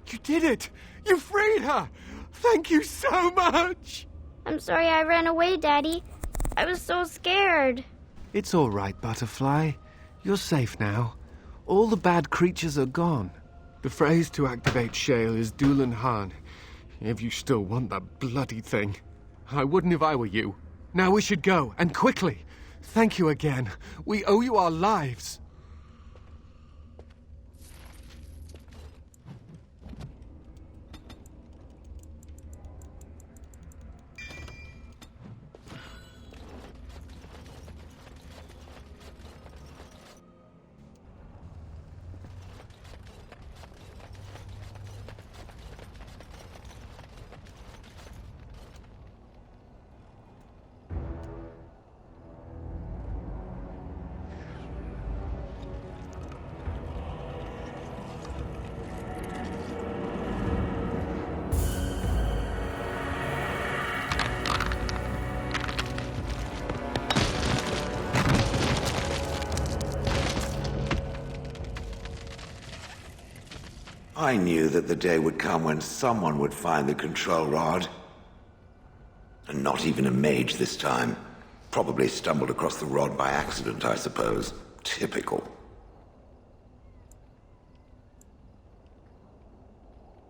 You did it! You freed her! Thank you so much! I'm sorry I ran away, Daddy. I was so scared. It's all right, Butterfly. You're safe now. All the bad creatures are gone. The phrase to activate Shale is Dulan Han. If you still want that bloody thing. I wouldn't if I were you. Now we should go, and quickly. Thank you again. We owe you our lives. I knew that the day would come when someone would find the control rod. And not even a mage this time. Probably stumbled across the rod by accident, I suppose. Typical.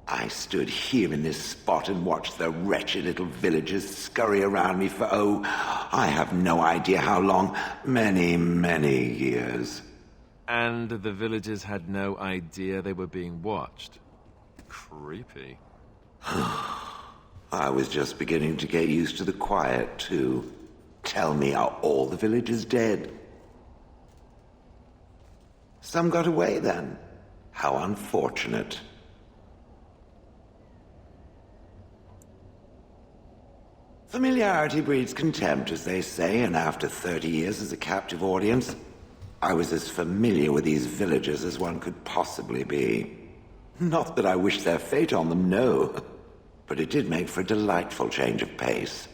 I stood here in this spot and watched the wretched little villagers scurry around me for, oh, I have no idea how long. Many, many years. And the villagers had no idea they were being watched. Creepy. I was just beginning to get used to the quiet, too. Tell me, are all the villagers dead? Some got away, then. How unfortunate. Familiarity breeds contempt, as they say, and after 30 years as a captive audience, I was as familiar with these villagers as one could possibly be. Not that I wish their fate on them, no. But it did make for a delightful change of pace.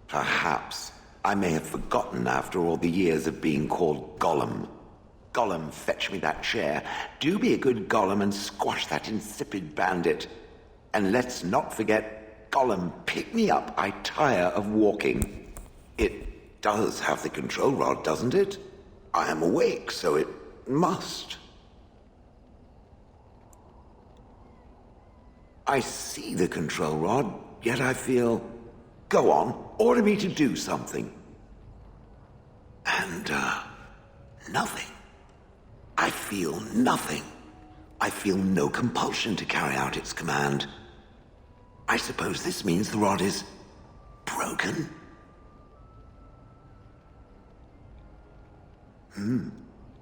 Perhaps I may have forgotten after all the years of being called Gollum. Gollum, fetch me that chair. Do be a good Gollum and squash that insipid bandit. And let's not forget, Gollum, pick me up. I tire of walking. It does have the control rod, doesn't it? I am awake, so it must. I see the control rod, yet I feel... Go on, order me to do something. And, nothing. I feel nothing. I feel no compulsion to carry out its command. I suppose this means the rod is... broken?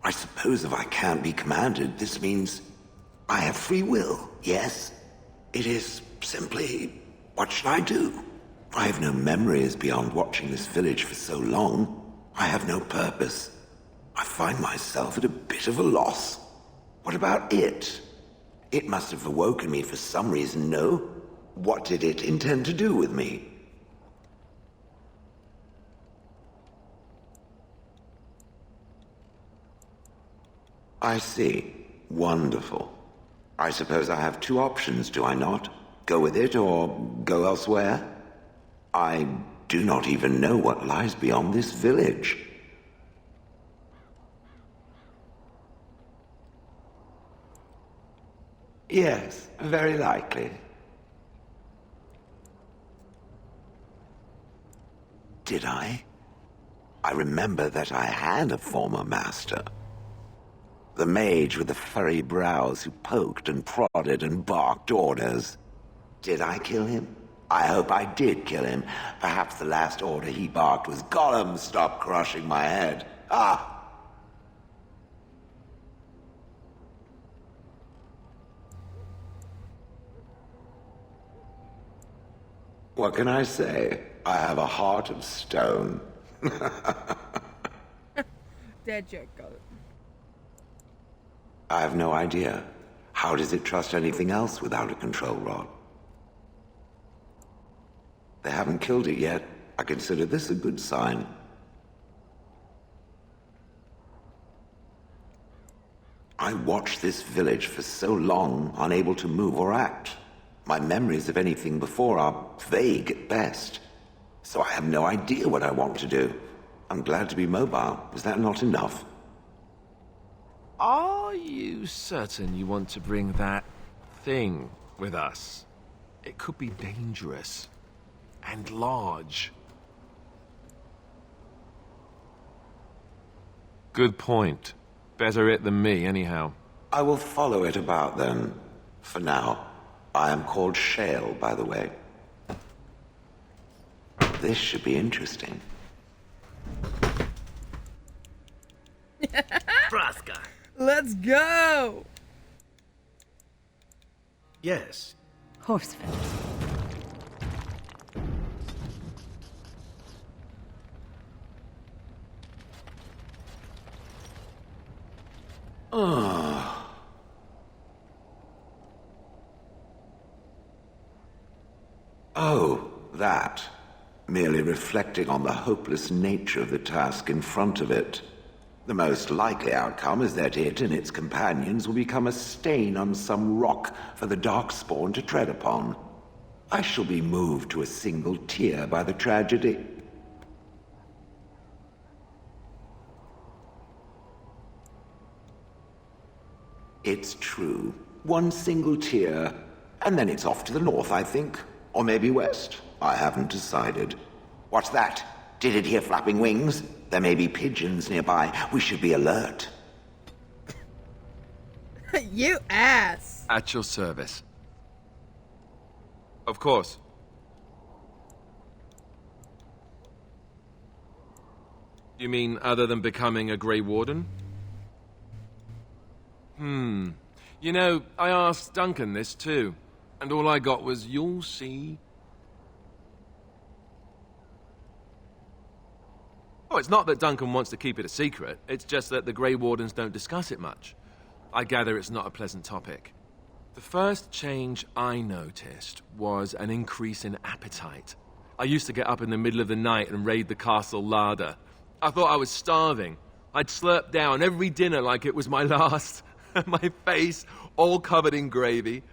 I suppose if I can't be commanded, this means... I have free will, yes? It is simply... what should I do? I have no memories beyond watching this village for so long. I have no purpose. I find myself at a bit of a loss. What about it? It must have awoken me for some reason, no? What did it intend to do with me? I see. Wonderful. I suppose I have two options, do I not? Go with it or go elsewhere? I do not even know what lies beyond this village. Yes, very likely. Did I? I remember that I had a former master. The mage with the furry brows who poked and prodded and barked orders. Did I kill him? I hope I did kill him. Perhaps the last order he barked was, Gollum, stop crushing my head. Ah! What can I say? I have a heart of stone. Dead joke, got it. I have no idea. How does it trust anything else without a control rod? They haven't killed it yet. I consider this a good sign. I watched this village for so long, unable to move or act. My memories of anything before are vague at best. So I have no idea what I want to do. I'm glad to be mobile. Is that not enough? Are you certain you want to bring that thing with us? It could be dangerous. And large. Good point. Better it than me, anyhow. I will follow it about, then. For now. I am called Shale, by the way. This should be interesting. Praska. Let's go! Yes. Horsefit. Oh, that. Merely reflecting on the hopeless nature of the task in front of it. The most likely outcome is that it and its companions will become a stain on some rock for the Darkspawn to tread upon. I shall be moved to a single tear by the tragedy. It's true. One single tear, and then it's off to the north, I think. Or maybe west. I haven't decided. What's that? Did it hear flapping wings? There may be pigeons nearby. We should be alert. You ass! At your service. Of course. You mean other than becoming a Grey Warden? You know, I asked Duncan this too, and all I got was, "You'll see." Oh, it's not that Duncan wants to keep it a secret, it's just that the Grey Wardens don't discuss it much. I gather it's not a pleasant topic. The first change I noticed was an increase in appetite. I used to get up in the middle of the night and raid the castle larder. I thought I was starving. I'd slurp down every dinner like it was my last. My face all covered in gravy.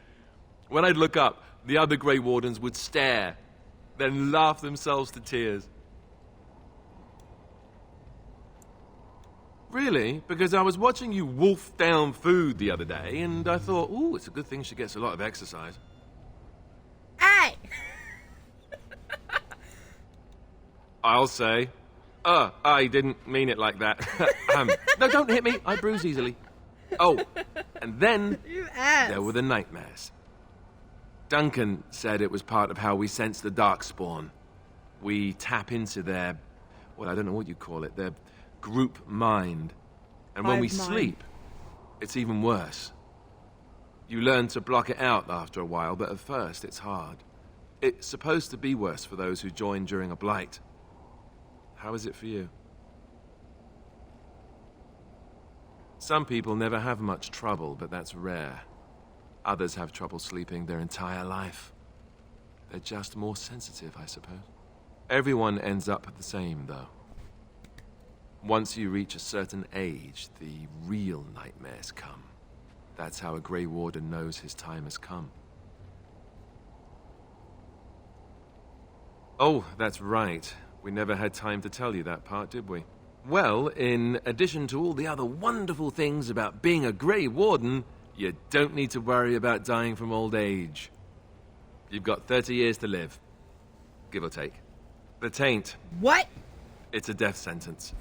When I'd look up, the other Grey Wardens would stare, then laugh themselves to tears. Really? Because I was watching you wolf down food the other day, and I thought, ooh, it's a good thing she gets a lot of exercise. Hey! I'll say. I didn't mean it like that. No, don't hit me. I bruise easily. Oh, and then there were the nightmares. Duncan said it was part of how we sense the Darkspawn. We tap into their, well, I don't know what you call it, their group mind. And when we sleep, it's even worse. You learn to block it out after a while, but at first it's hard. It's supposed to be worse for those who join during a blight. How is it for you? Some people never have much trouble, but that's rare. Others have trouble sleeping their entire life. They're just more sensitive, I suppose. Everyone ends up the same, though. Once you reach a certain age, the real nightmares come. That's how a Grey Warden knows his time has come. Oh, that's right. We never had time to tell you that part, did we? Well, in addition to all the other wonderful things about being a Grey Warden, you don't need to worry about dying from old age. You've got 30 years to live. Give or take. The Taint. What? It's a death sentence.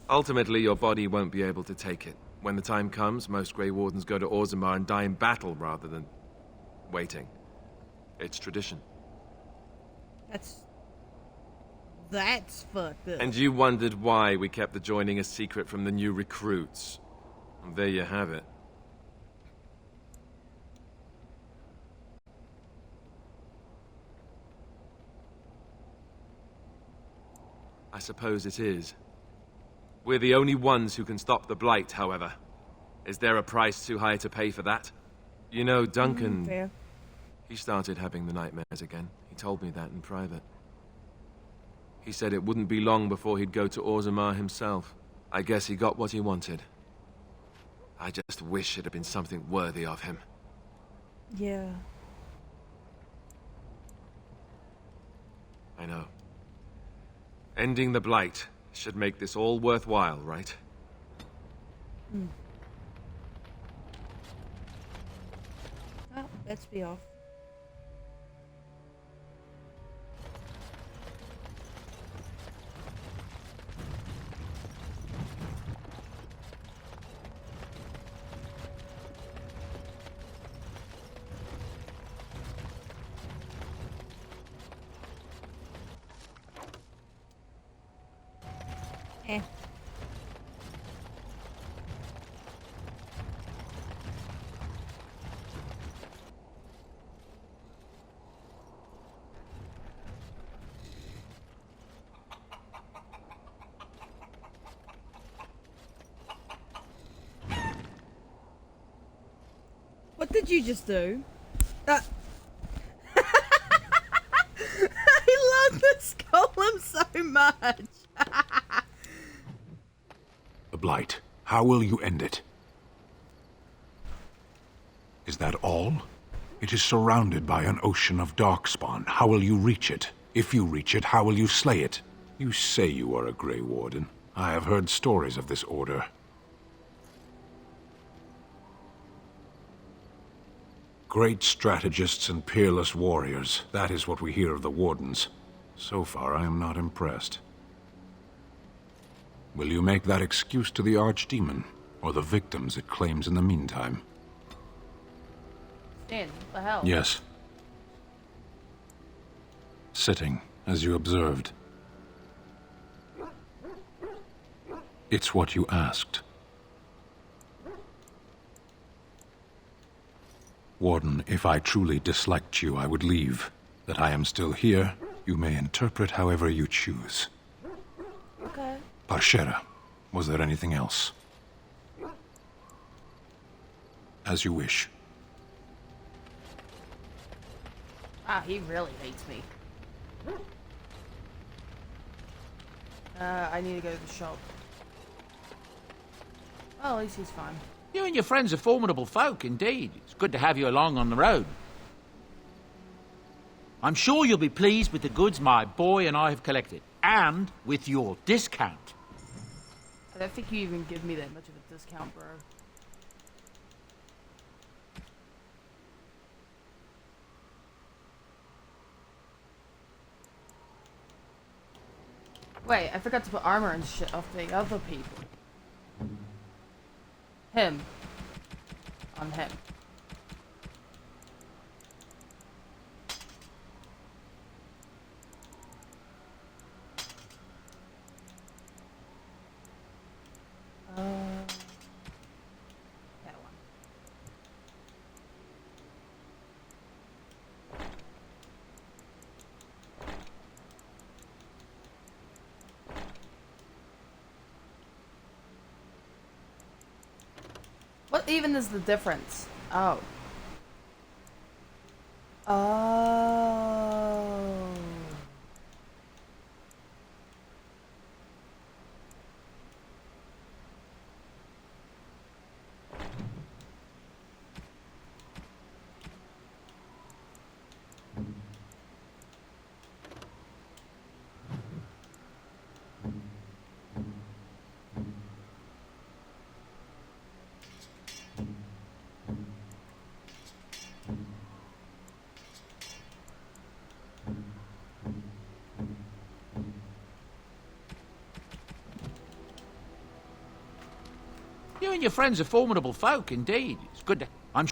Ultimately, your body won't be able to take it. When the time comes, most Grey Wardens go to Orzammar and die in battle rather than waiting. It's tradition. That's fucked up. And you wondered why we kept the joining a secret from the new recruits. And there you have it. I suppose it is. We're the only ones who can stop the Blight, however. Is there a price too high to pay for that? You know, Duncan... fair. He started having the nightmares again. He told me that in private. He said it wouldn't be long before he'd go to Orzammar himself. I guess he got what he wanted. I just wish it had been something worthy of him. Yeah. I know. Ending the Blight should make this all worthwhile, right? Oh, let's be off. What did you just do? I love this golem so much. The Blight. How will you end it? Is that all? It is surrounded by an ocean of Darkspawn. How will you reach it? If you reach it, how will you slay it? You say you are a Grey Warden. I have heard stories of this order. Great strategists and peerless warriors. That is what we hear of the Wardens. So far, I am not impressed. Will you make that excuse to the Archdemon, or the victims it claims in the meantime? Stan, what the hell? Yes. Sitting, as you observed. It's what you asked. Warden, if I truly disliked you, I would leave. That I am still here, you may interpret however you choose. Okay. Parshera, was there anything else? As you wish. Ah, he really hates me. I need to go to the shop. Well, at least he's fine. You and your friends are formidable folk, indeed. It's good to have you along on the road. I'm sure you'll be pleased with the goods my boy and I have collected, and with your discount. I don't think you even give me that much of a discount, bro. Wait, I forgot to put armor and shit off the other people. Him. On him. That one. What even is the difference? Oh. Oh. You and your friends are formidable folk, indeed. It's good to... I'm...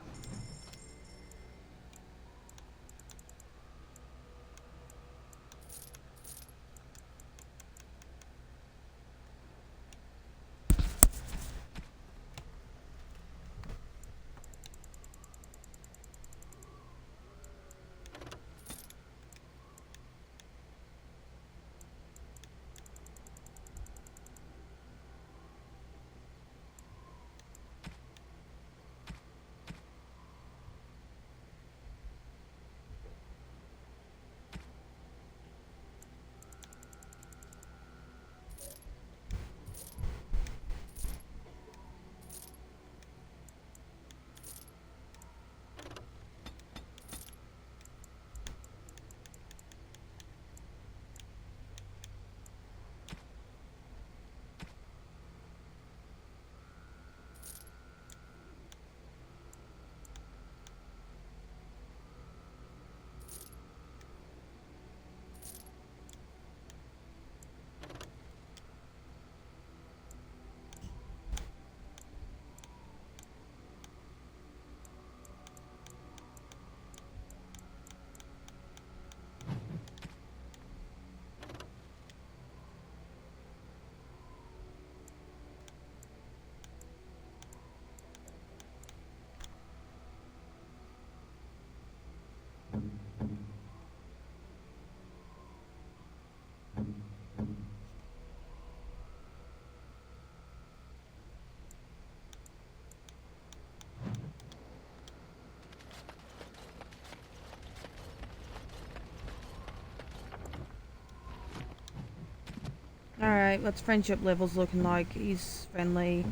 Alright, what's friendship levels looking like? He's friendly.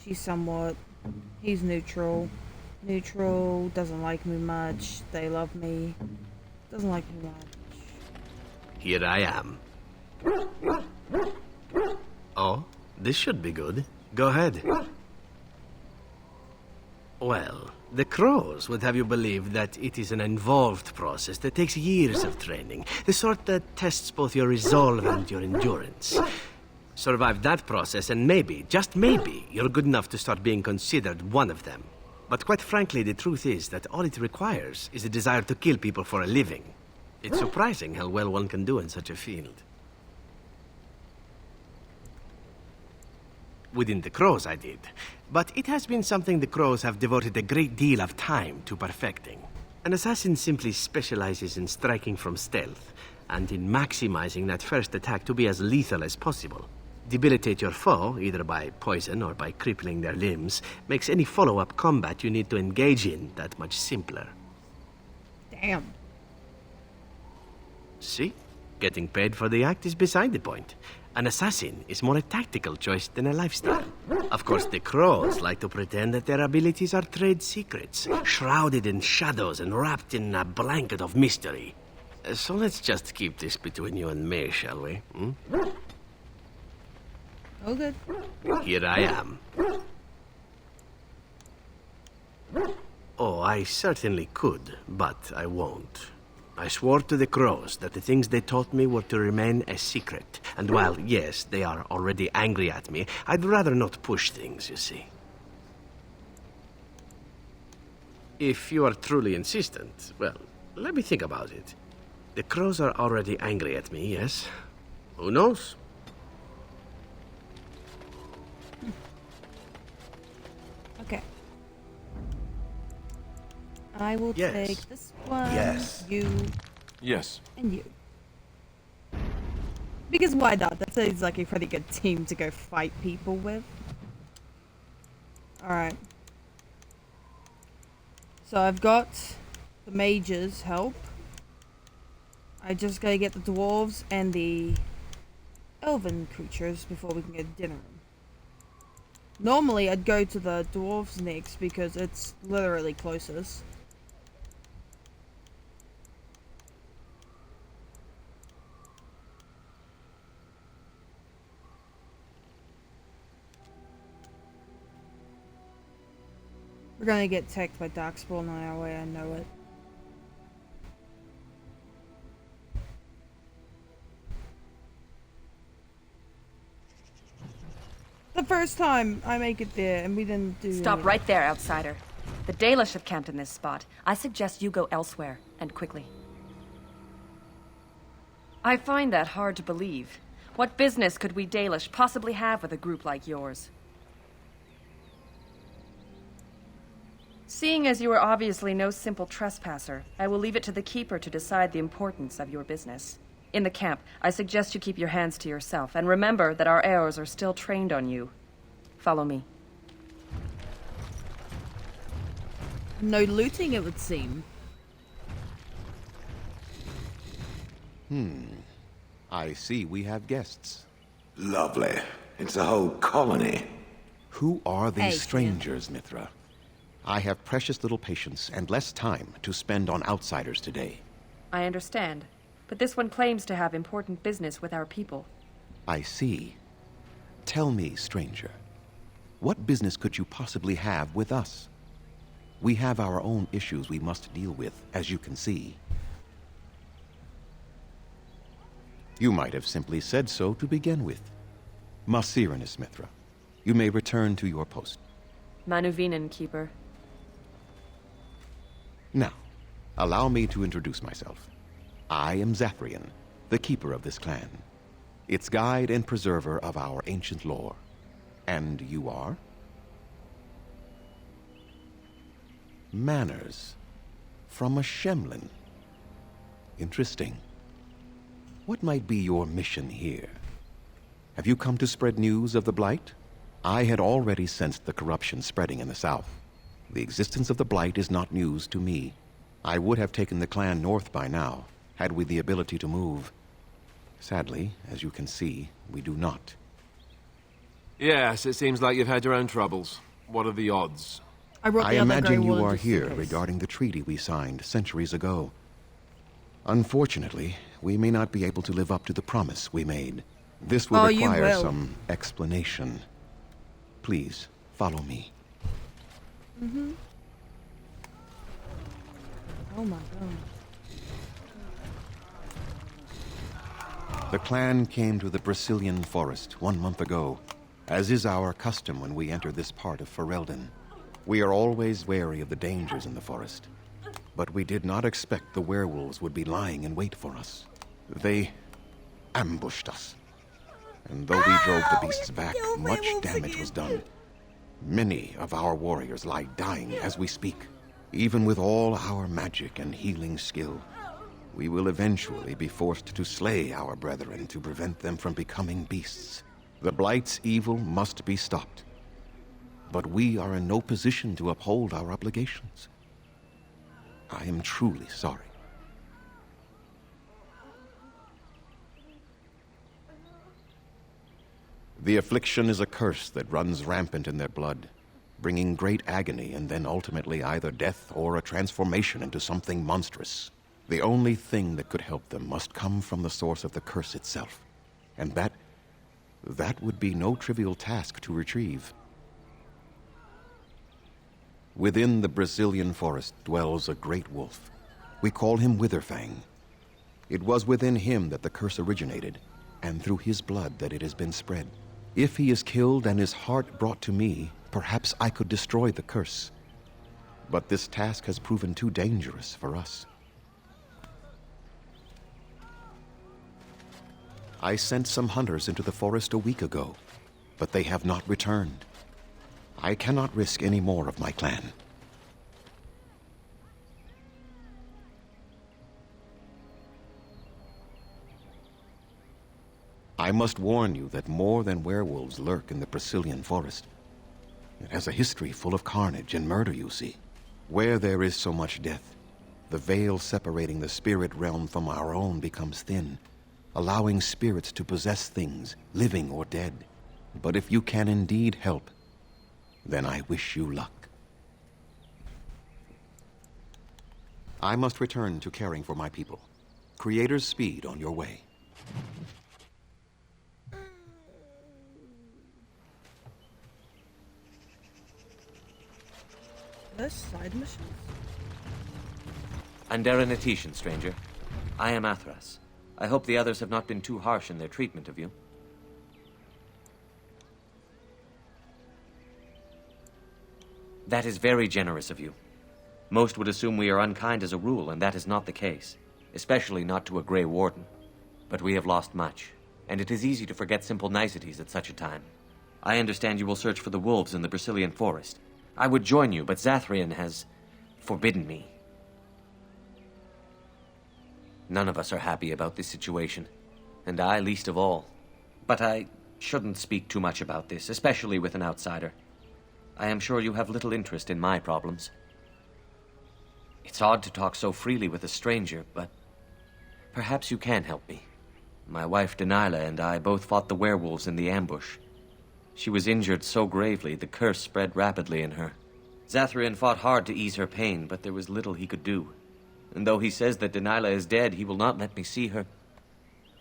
She's somewhat. He's neutral. Neutral, doesn't like me much. They love me. Doesn't like me much. Here I am. Oh, this should be good. Go ahead. Well, the crows would have you believe that it is an involved process that takes years of training. The sort that tests both your resolve and your endurance. Survive that process and maybe, just maybe, you're good enough to start being considered one of them. But quite frankly, the truth is that all it requires is a desire to kill people for a living. It's surprising how well one can do in such a field. within the Crows I did. But it has been something the Crows have devoted a great deal of time to perfecting. An assassin simply specializes in striking from stealth, and in maximizing that first attack to be as lethal as possible. Debilitate your foe, either by poison or by crippling their limbs, makes any follow-up combat you need to engage in that much simpler. Damn. See? Getting paid for the act is beside the point. An assassin is more a tactical choice than a lifestyle. Of course, the Crows like to pretend that their abilities are trade secrets, shrouded in shadows and wrapped in a blanket of mystery. So let's just keep this between you and me, shall we? Hmm? Oh, good. Here I am. Oh, I certainly could, but I won't. I swore to the Crows that the things they taught me were to remain a secret. And while, yes, they are already angry at me, I'd rather not push things, you see. If you are truly insistent, well, let me think about it. The Crows are already angry at me, yes? Who knows? Okay. I will Yes. take this one, Yes. you, Yes. and you. Because why not? That seems like a pretty good team to go fight people with. Alright. So I've got the mages help. I just gotta get the dwarves and the elven creatures before we can get dinner room. Normally I'd go to the dwarves next because it's literally closest. We're gonna get attacked by Darkspawn on our way, I know it. The first time I make it there and we didn't do Stop anything. right there, outsider. The Dalish have camped in this spot. I suggest you go elsewhere, and quickly. I find that hard to believe. What business could we Dalish possibly have with a group like yours? Seeing as you are obviously no simple trespasser, I will leave it to the Keeper to decide the importance of your business. In the camp, I suggest you keep your hands to yourself, and remember that our heirs are still trained on you. Follow me. No looting, it would seem. I see we have guests. Lovely. It's a whole colony. Who are these Hey, strangers, Mithra? I have precious little patience and less time to spend on outsiders today. I understand, but this one claims to have important business with our people. I see. Tell me, stranger, what business could you possibly have with us? We have our own issues we must deal with, as you can see. You might have simply said so to begin with. Masirinus, Mithra. You may return to your post. Manuvinen, Keeper. Now, allow me to introduce myself. I am Zathrian, the keeper of this clan, its guide and preserver of our ancient lore. And you are? Manners. From a Shemlin. Interesting. What might be your mission here? Have you come to spread news of the Blight? I had already sensed the corruption spreading in the south. The existence of the Blight is not news to me. I would have taken the clan north by now, had we the ability to move. Sadly, as you can see, we do not. Yes, it seems like you've had your own troubles. What are the odds? I imagine you are here regarding the treaty we signed centuries ago. Unfortunately, we may not be able to live up to the promise we made. This will require some explanation. Please, follow me. Oh my god. The clan came to the Brazilian forest 1 month ago, as is our custom when we enter this part of Ferelden. We are always wary of the dangers in the forest, but we did not expect the werewolves would be lying in wait for us. They ambushed us. and though we drove the beasts back, much damage was done. Many of our warriors lie dying as we speak. Even with all our magic and healing skill, we will eventually be forced to slay our brethren to prevent them from becoming beasts. The Blight's evil must be stopped, but we are in no position to uphold our obligations. I am truly sorry. The affliction is a curse that runs rampant in their blood, bringing great agony and then ultimately either death or a transformation into something monstrous. The only thing that could help them must come from the source of the curse itself, and that would be no trivial task to retrieve. Within the Brazilian forest dwells a great wolf. We call him Witherfang. It was within him that the curse originated, and through his blood that it has been spread. If he is killed and his heart brought to me, perhaps I could destroy the curse. But this task has proven too dangerous for us. I sent some hunters into the forest a week ago, but they have not returned. I cannot risk any more of my clan. I must warn you that more than werewolves lurk in the Brazilian forest. It has a history full of carnage and murder, you see. Where there is so much death, the veil separating the spirit realm from our own becomes thin, allowing spirits to possess things, living or dead. But if you can indeed help, then I wish you luck. I must return to caring for my people. Creator's Speed on your way. Those side missions? Andera Natishan, stranger. I am Athras. I hope the others have not been too harsh in their treatment of you. That is very generous of you. Most would assume we are unkind as a rule, and that is not the case. Especially not to a Grey Warden. But we have lost much, and it is easy to forget simple niceties at such a time. I understand you will search for the wolves in the Brazilian forest. I would join you, but Zathrian has forbidden me. None of us are happy about this situation, and I least of all. But I shouldn't speak too much about this, especially with an outsider. I am sure you have little interest in my problems. It's odd to talk so freely with a stranger, but perhaps you can help me. My wife Denilah and I both fought the werewolves in the ambush. She was injured so gravely, the curse spread rapidly in her. Zathrian fought hard to ease her pain, but there was little he could do. And though he says that Denilah is dead, he will not let me see her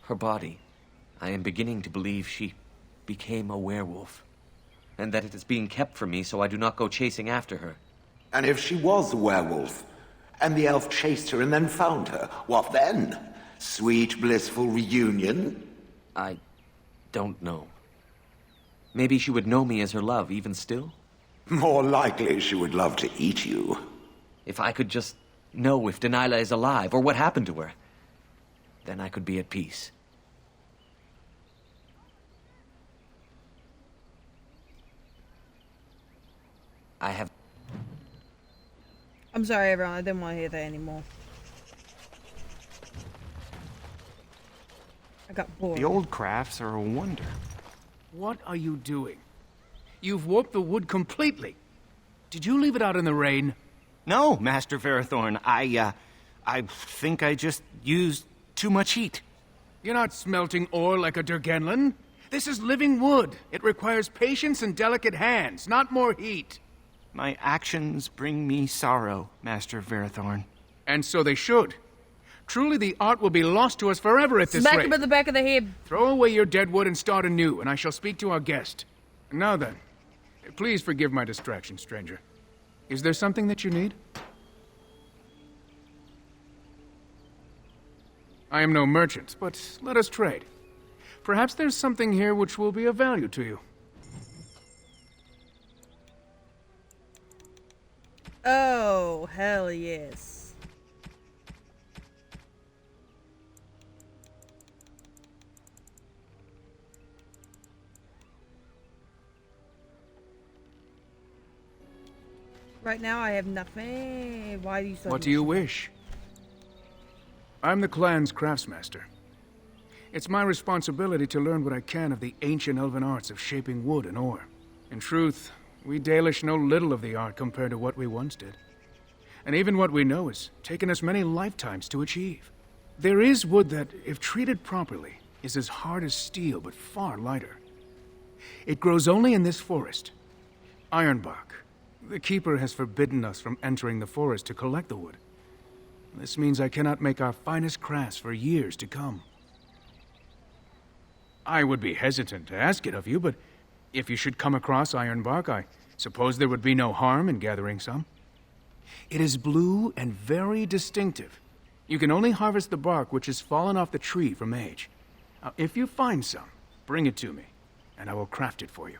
body. I am beginning to believe she became a werewolf, and that it is being kept from me so I do not go chasing after her. And if she was a werewolf, and the elf chased her and then found her, what then? Sweet, blissful reunion? I don't know. Maybe she would know me as her love, even still? More likely she would love to eat you. If I could just know if Denilah is alive, or what happened to her, then I could be at peace. I'm sorry, everyone. I didn't want to hear that anymore. I got bored. The old crafts are a wonder. What are you doing? You've warped the wood completely. Did you leave it out in the rain? No, Master Ferrothorn. I think I just used too much heat. You're not smelting ore like a Durgenlin. This is living wood. It requires patience and delicate hands, not more heat. My actions bring me sorrow, Master Ferrothorn. And so they should. Truly, the art will be lost to us forever at this rate. Smack him in the back of the head. Throw away your dead wood and start anew, and I shall speak to our guest. Now then, please forgive my distraction, stranger. Is there something that you need? I am no merchant, but let us trade. Perhaps there's something here which will be of value to you. Oh, hell yes. Right now, I have nothing. Why do you so What do you wish? I'm the clan's craftsmaster. It's my responsibility to learn what I can of the ancient elven arts of shaping wood and ore. In truth, we Dalish know little of the art compared to what we once did. And even what we know has taken us many lifetimes to achieve. There is wood that, if treated properly, is as hard as steel but far lighter. It grows only in this forest, Ironbark. The Keeper has forbidden us from entering the forest to collect the wood. This means I cannot make our finest crafts for years to come. I would be hesitant to ask it of you, but if you should come across Ironbark, I suppose there would be no harm in gathering some. It is blue and very distinctive. You can only harvest the bark which has fallen off the tree from age. Now, if you find some, bring it to me, and I will craft it for you.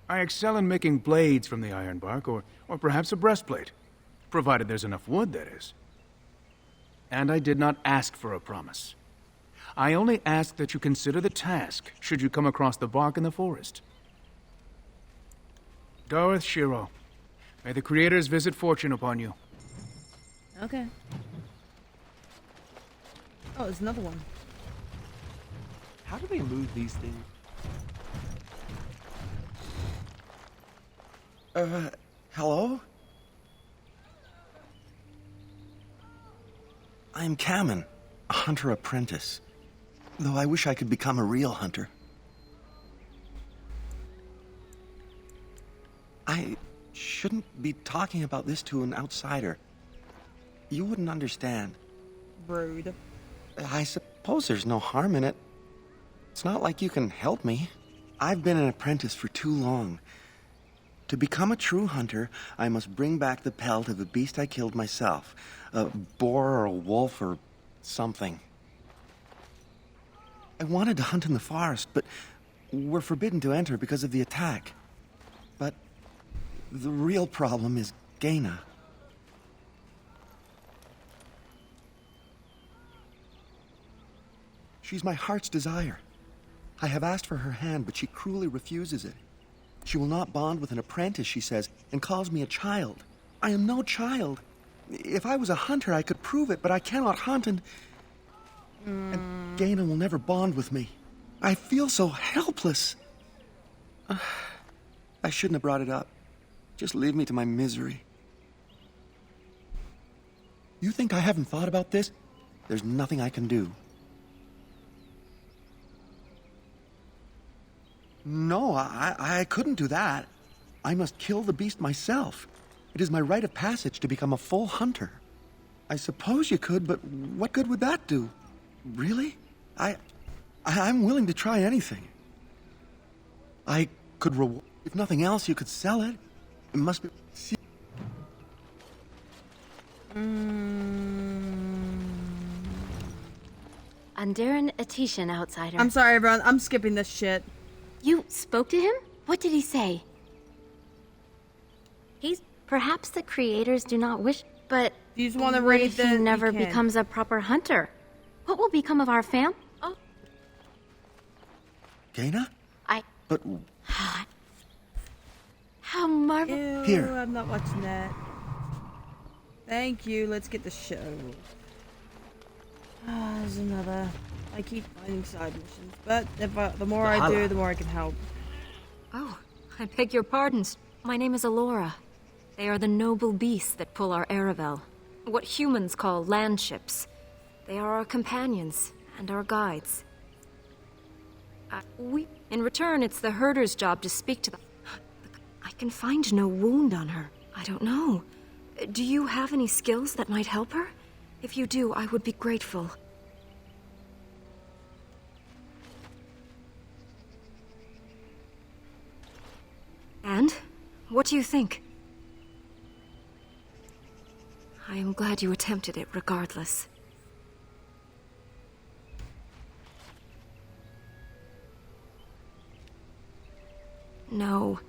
I excel in making blades from the ironbark, or perhaps a breastplate. Provided there's enough wood, that is. And I did not ask for a promise. I only ask that you consider the task, should you come across the bark in the forest. Dareth Shiro, may the Creators visit fortune upon you. Okay. Oh, there's another one. How do they move these things? Hello? I am Kamen, a hunter apprentice. Though I wish I could become a real hunter. I shouldn't be talking about this to an outsider. You wouldn't understand. Rude. I suppose there's no harm in it. It's not like you can help me. I've been an apprentice for too long. To become a true hunter, I must bring back the pelt of a beast I killed myself. A boar or a wolf or something. I wanted to hunt in the forest, but we're forbidden to enter because of the attack. But the real problem is Gaina. She's my heart's desire. I have asked for her hand, but she cruelly refuses it. She will not bond with an apprentice, she says, and calls me a child. I am no child. If I was a hunter, I could prove it, but I cannot hunt, and Gaina will never bond with me. I feel so helpless. I shouldn't have brought it up. Just leave me to my misery. You think I haven't thought about this? There's nothing I can do. No, I couldn't do that. I must kill the beast myself. It is my rite of passage to become a full hunter. I suppose you could, but what good would that do? Really? I'm willing to try anything. I could reward... If nothing else, you could sell it. It must be... Andaran Atishan, outsider. I'm sorry, everyone. I'm skipping this shit. You spoke to him? What did he say? Perhaps the Creators do not wish, but you just want to what read if he never becomes a proper hunter? What will become of our fam? Oh. Gaina? I... But... How marvelous... Here. I'm not watching that. Thank you. Let's get the show. There's another... I keep finding side missions, but the more I do, the more I can help. Oh, I beg your pardons. My name is Alora. They are the noble beasts that pull our Aravel. What humans call landships. They are our companions and our guides. In return, it's the herder's job to speak to them. I can find no wound on her. I don't know. Do you have any skills that might help her? If you do, I would be grateful. And? What do you think? I am glad you attempted it regardless. No.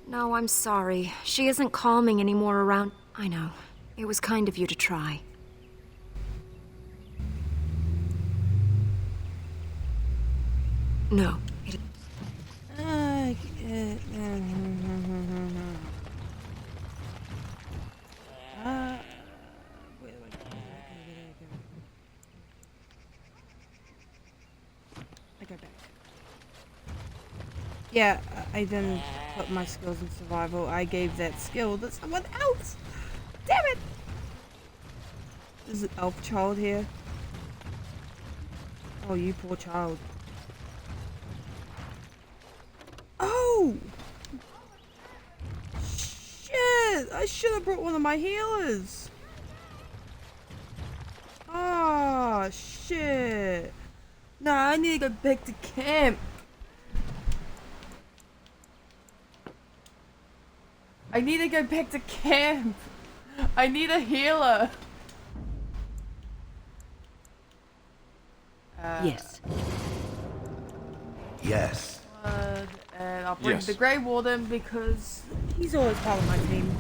No, I'm sorry. She isn't calming anymore around... I know. It was kind of you to try. No. Yeah, I didn't put my skills in survival. I gave that skill to someone else. Damn it! There's an elf child here. Oh, you poor child. Oh! Shit! I should have brought one of my healers. Oh, shit. Nah, I need to go back to camp. I need to go back to camp. I need a healer. Yes. Yes. And I'll bring Yes. the Grey Warden because he's always part of my team.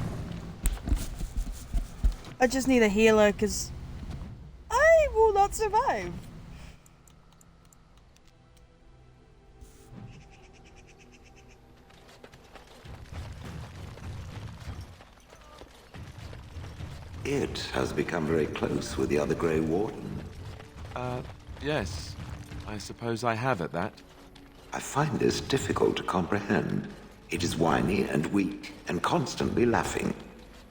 I just need a healer because I will not survive. It has become very close with the other Grey Warden. Yes. I suppose I have at that. I find this difficult to comprehend. It is whiny and weak and constantly laughing.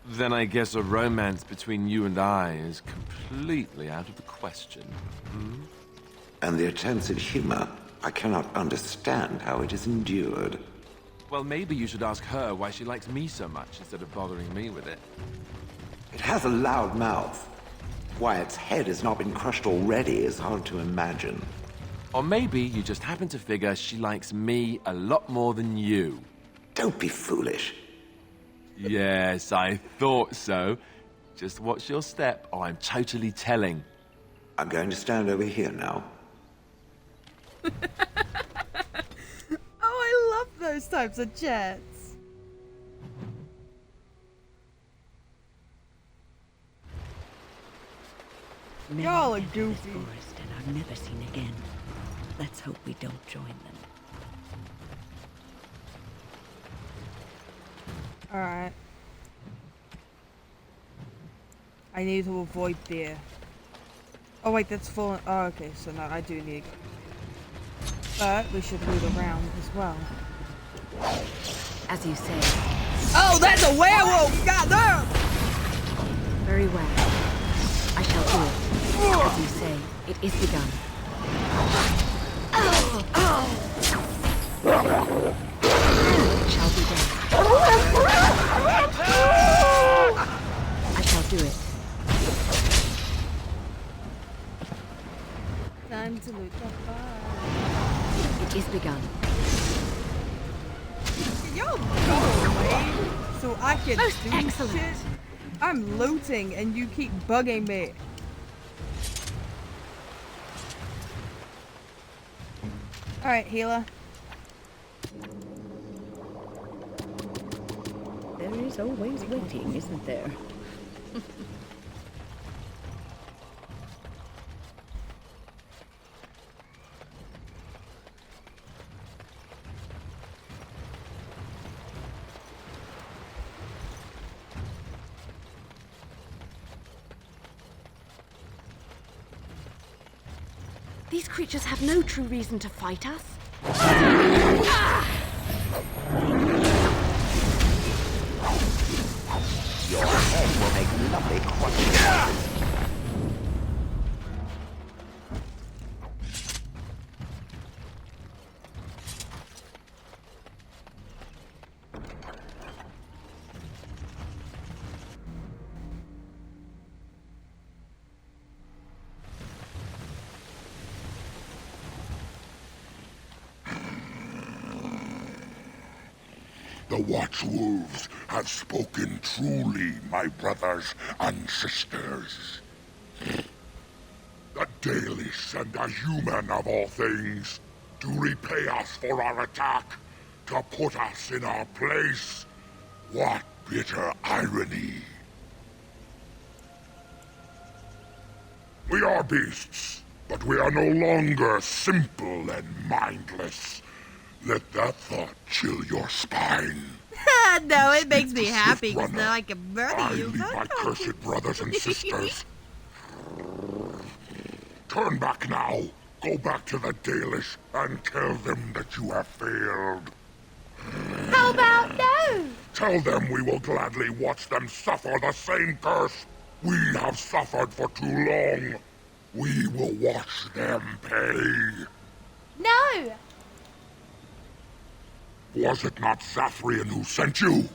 Then I guess a romance between you and I is completely out of the question. Hmm? And the attempts at humor, I cannot understand how it is endured. Well, maybe you should ask her why she likes me so much instead of bothering me with it. It has a loud mouth. Why its head has not been crushed already is hard to imagine. Or maybe you just happen to figure she likes me a lot more than you. Don't be foolish. Yes, I thought so. Just watch your step, or I'm totally telling. I'm going to stand over here now. Oh, I love those types of chats. Y'all are goofy. Forest and are never seen again. Let's hope we don't join them. Alright. I need to avoid there. Oh wait, that's fallen. Oh, okay, so no, I do need. But we should move around as well. As you say. Oh, that's a werewolf! God damn! Very well. I shall do it. As you say, it is begun. It shall be done. I shall do it. Time to loot the fire. It is begun. Y'all go away so I can Most do excellent. shit. I'm looting and you keep bugging me. Alright, healer. There is always waiting, isn't there? These creatures have no true reason to fight us. Your head will make lovely crunchy noises. The Watchwolves have spoken truly, my brothers and sisters. The Dalish and the human of all things, to repay us for our attack, to put us in our place. What bitter irony. We are beasts, But we are no longer simple and mindless. Let that thought chill your spine. No, it makes me happy because now I can murder I you. lead my cursed brothers and sisters. Turn back now. Go back to the Dalish and tell them that you have failed. How about no? Tell them we will gladly watch them suffer the same curse we have suffered for too long. We will watch them pay. No! Was it not Zathrian who sent you?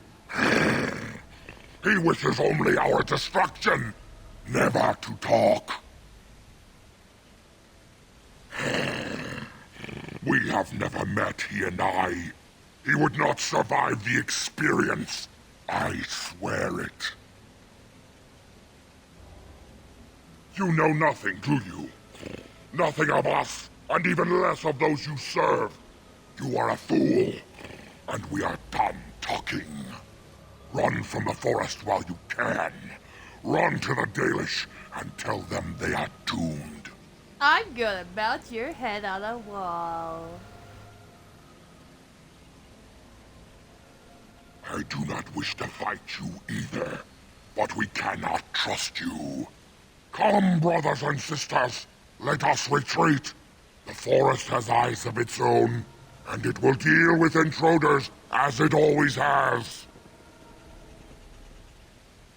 He wishes only our destruction, never to talk. We have never met, he and I. He would not survive the experience. I swear it. You know nothing, do you? Nothing of us, and even less of those you serve. You are a fool, and we are done talking. Run from the forest while you can. Run to the Dalish and tell them they are doomed. I'm gonna mount your head on a wall. I do not wish to fight you either, but we cannot trust you. Come, brothers and sisters, let us retreat. The forest has eyes of its own, and it will deal with intruders as it always has.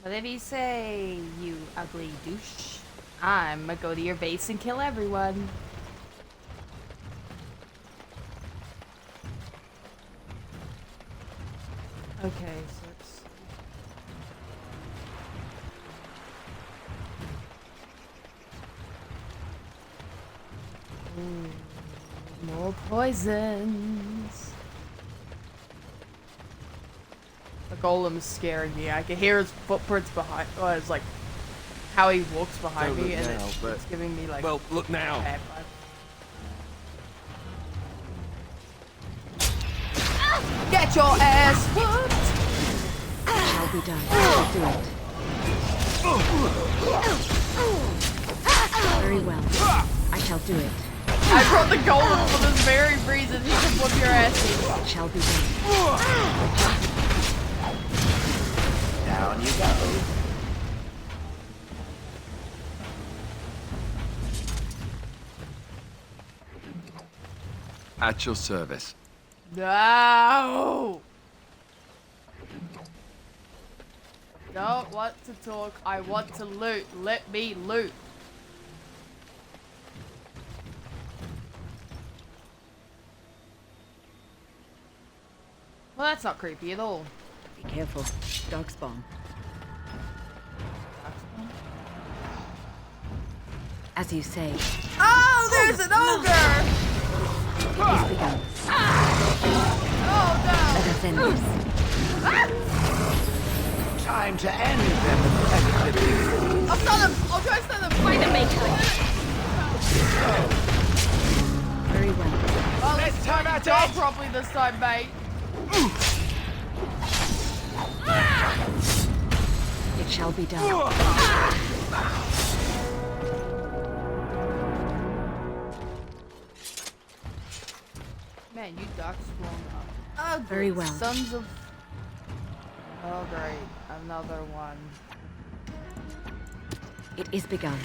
Whatever you say, you ugly douche. I'm gonna go to your base and kill everyone. Okay, so it's... Ooh, more poisons. The golem's scaring me. I can hear his footprints behind. Oh, it's like how he walks behind Don't me, look and now, but- it's giving me like. Well, look now. bad vibes. Get your ass whooped! Shall be done. I'll do it. Very well. I shall do it. I brought the golem for this very reason. He can whoop your ass. It shall be done. Down you go. At your service. No! Don't want to talk. I want to loot. Let me loot. Well, that's not creepy at all. Be careful. Darkspawn. As you say. Oh, there's an ogre! It is begun. Oh no! Let us end this. Time to end them effectively. I'll stun him! I'll try to stun him! Find him, Very well. Oh, let's time at job properly this time, mate. It shall be done. Man, you dark spawn up. Oh, very well. Sons of... Oh, great. Another one. It is begun.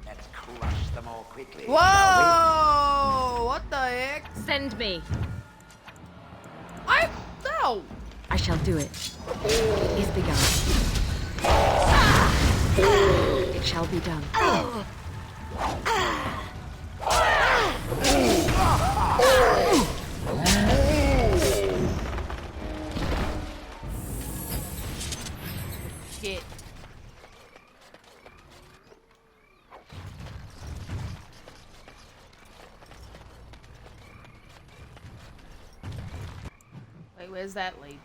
Let's crush them all quickly. Whoa! What the heck? Send me. No! I shall do it. It is begun. It shall be done. Shit. Wait, where's that lead?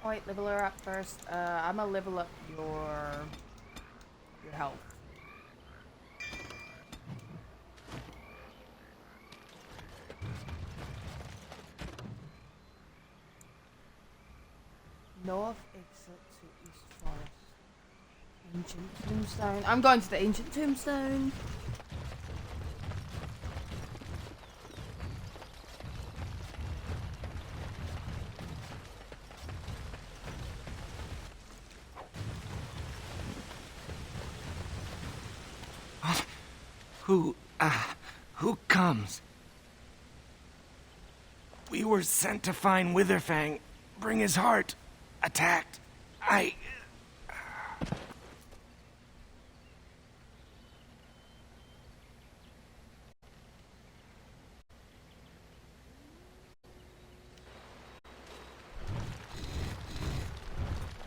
Oh, wait, level her up first. I'm gonna level up your health. North exit to East Forest. Ancient Tombstone. I'm going to the Ancient Tombstone. Who comes? We were sent to find Witherfang, bring his heart. Attacked.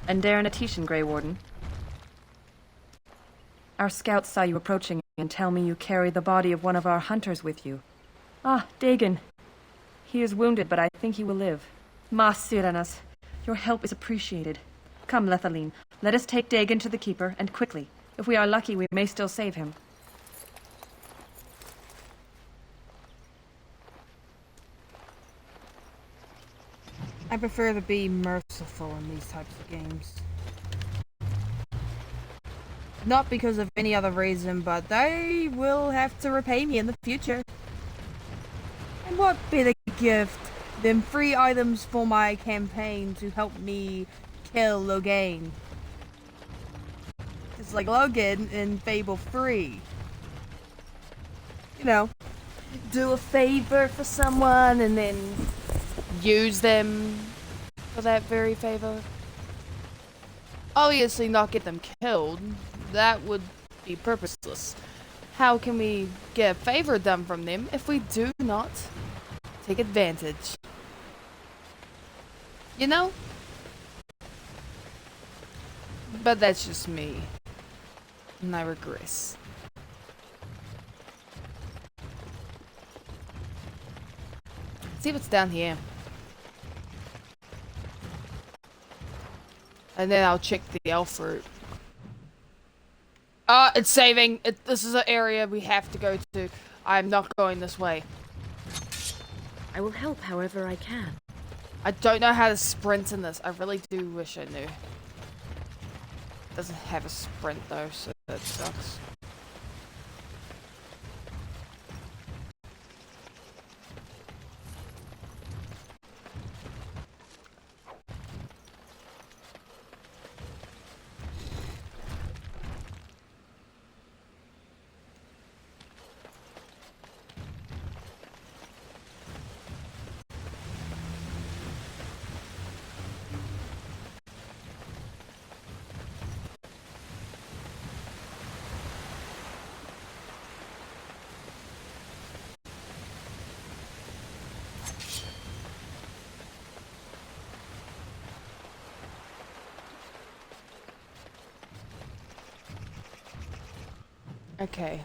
And Darren Atishan, Grey Warden. Our scouts saw you approaching and tell me you carry the body of one of our hunters with you. Ah, Dagon. He is wounded, but I think he will live. Mas Syranas, your help is appreciated. Come, Lethaline, let us take Dagon to the Keeper, and quickly. If we are lucky, we may still save him. I prefer to be merciful in these types of games. Not because of any other reason, but they will have to repay me in the future. And what better gift than free items for my campaign to help me kill Logain? It's like Logan in Fable 3. You know, do a favor for someone and then use them for that very favor. Obviously not get them killed. That would be purposeless. How can we get a favor done from them if we do not take advantage? You know? But that's just me. And I regress. See what's down here. And then I'll check the elf route. It's saving. This is an area we have to go to. I'm not going this way. I will help however I can. I don't know how to sprint in this. I really do wish I knew. Doesn't have a sprint though, so that sucks. Okay.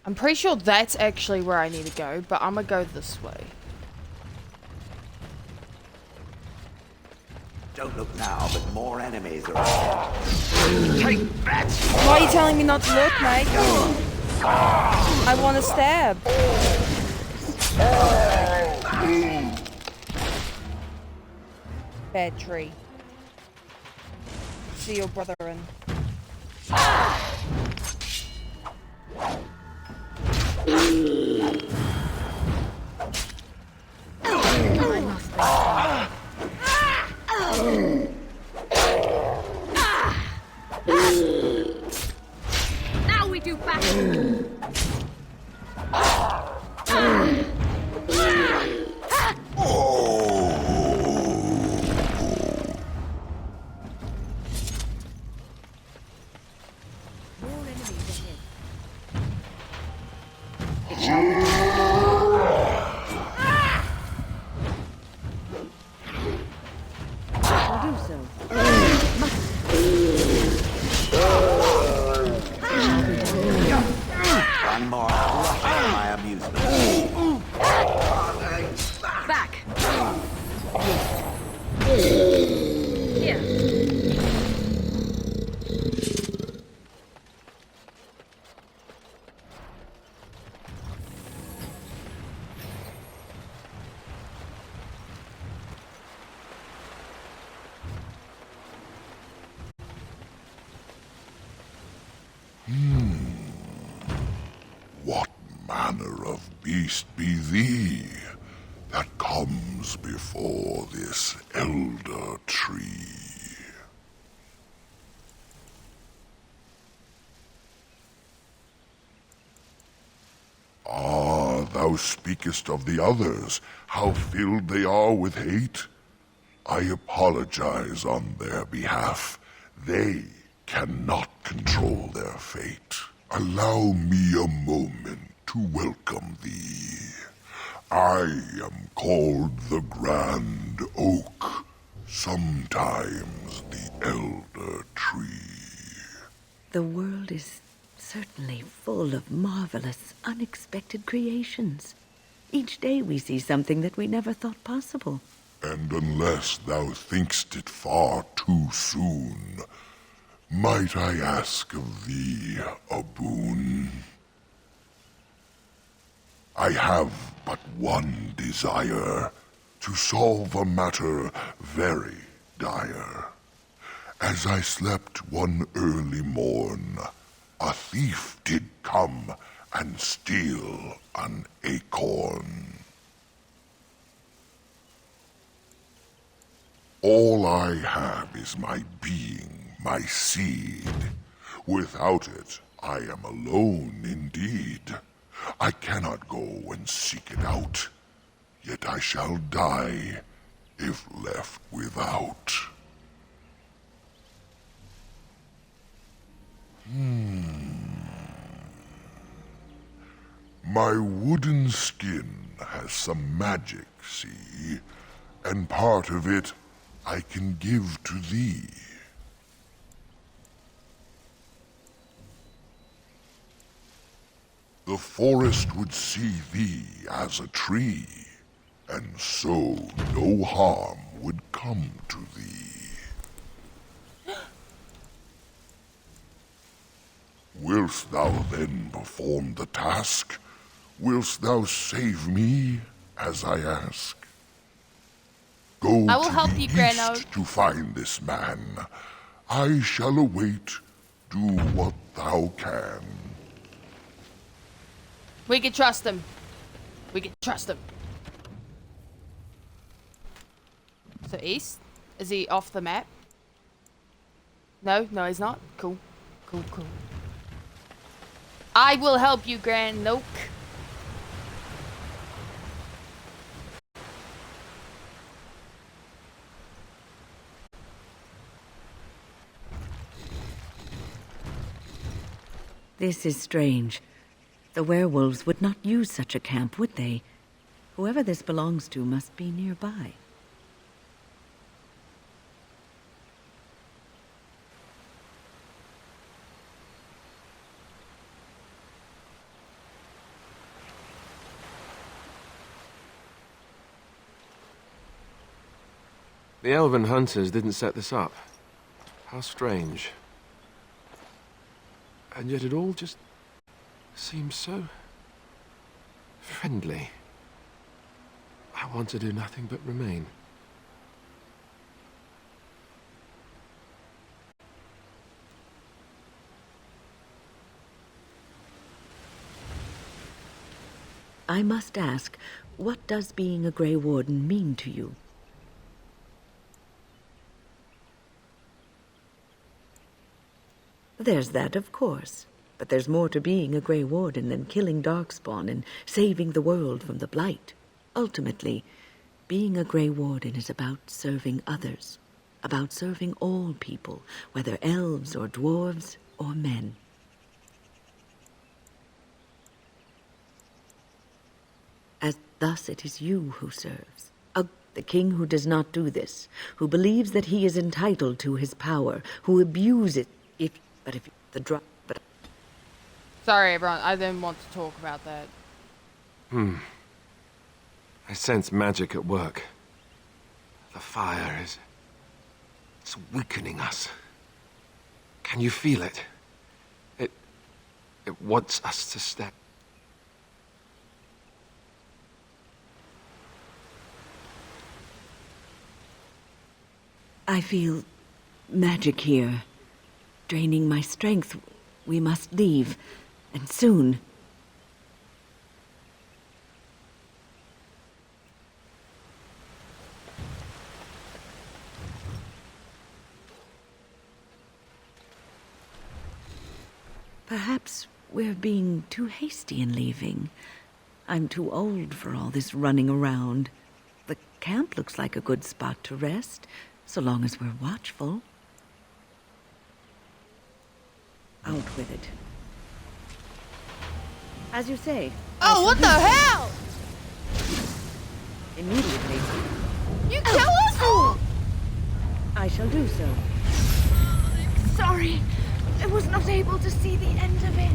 I'm pretty sure that's actually where I need to go, but I'm gonna go this way. Don't look now, but more enemies are ahead. Take that! Why are you telling me not to look, mate? I want to stab. Bad tree. See your brother in. Now we do battle. One more flush for my amusement. Back. Here. beast be thee that comes before this elder tree? Ah, thou speakest of the others, how filled they are with hate. I apologize on their behalf. They cannot control their fate. Allow me a moment to welcome thee. I am called the Grand Oak, sometimes the Elder Tree. The world is certainly full of marvelous, unexpected creations. Each day we see something that we never thought possible. And unless thou think'st it far too soon, might I ask of thee a boon? I have but one desire, to solve a matter very dire. As I slept one early morn, a thief did come and steal an acorn. All I have is my being, my seed. Without it, I am alone indeed. I cannot go and seek it out, yet I shall die if left without. My wooden skin has some magic, see, and part of it I can give to thee. The forest would see thee as a tree, and so no harm would come to thee. Wilt thou then perform the task? Wilt thou save me as I ask? Go I will to help the you, Grano. east to find this man. I shall await. Do what thou can. We can trust him. We can trust him. So east? Is he off the map? No, no he's not. Cool. Cool, cool. I will help you, Grand Oak. This is strange. The werewolves would not use such a camp, would they? Whoever this belongs to must be nearby. The Elven Hunters didn't set this up. How strange. And yet it all just seems so friendly. I want to do nothing but remain. I must ask, what does being a Grey Warden mean to you? There's that, of course. But there's more to being a Grey Warden than killing Darkspawn and saving the world from the Blight. Ultimately, being a Grey Warden is about serving others. About serving all people, whether elves or dwarves or men. Thus it is you who serves. The king who does not do this, who believes that he is entitled to his power, who abuses it. Sorry, everyone. I didn't want to talk about that. I sense magic at work. The fire is... it's weakening us. Can you feel it? It wants us to step. I feel magic here, draining my strength. We must leave, and soon. Perhaps we're being too hasty in leaving. I'm too old for all this running around. The camp looks like a good spot to rest, so long as we're watchful. Out with it. As you say. Oh, what the hell? Immediately. You kill us? I shall do so. Sorry, I was not able to see the end of it.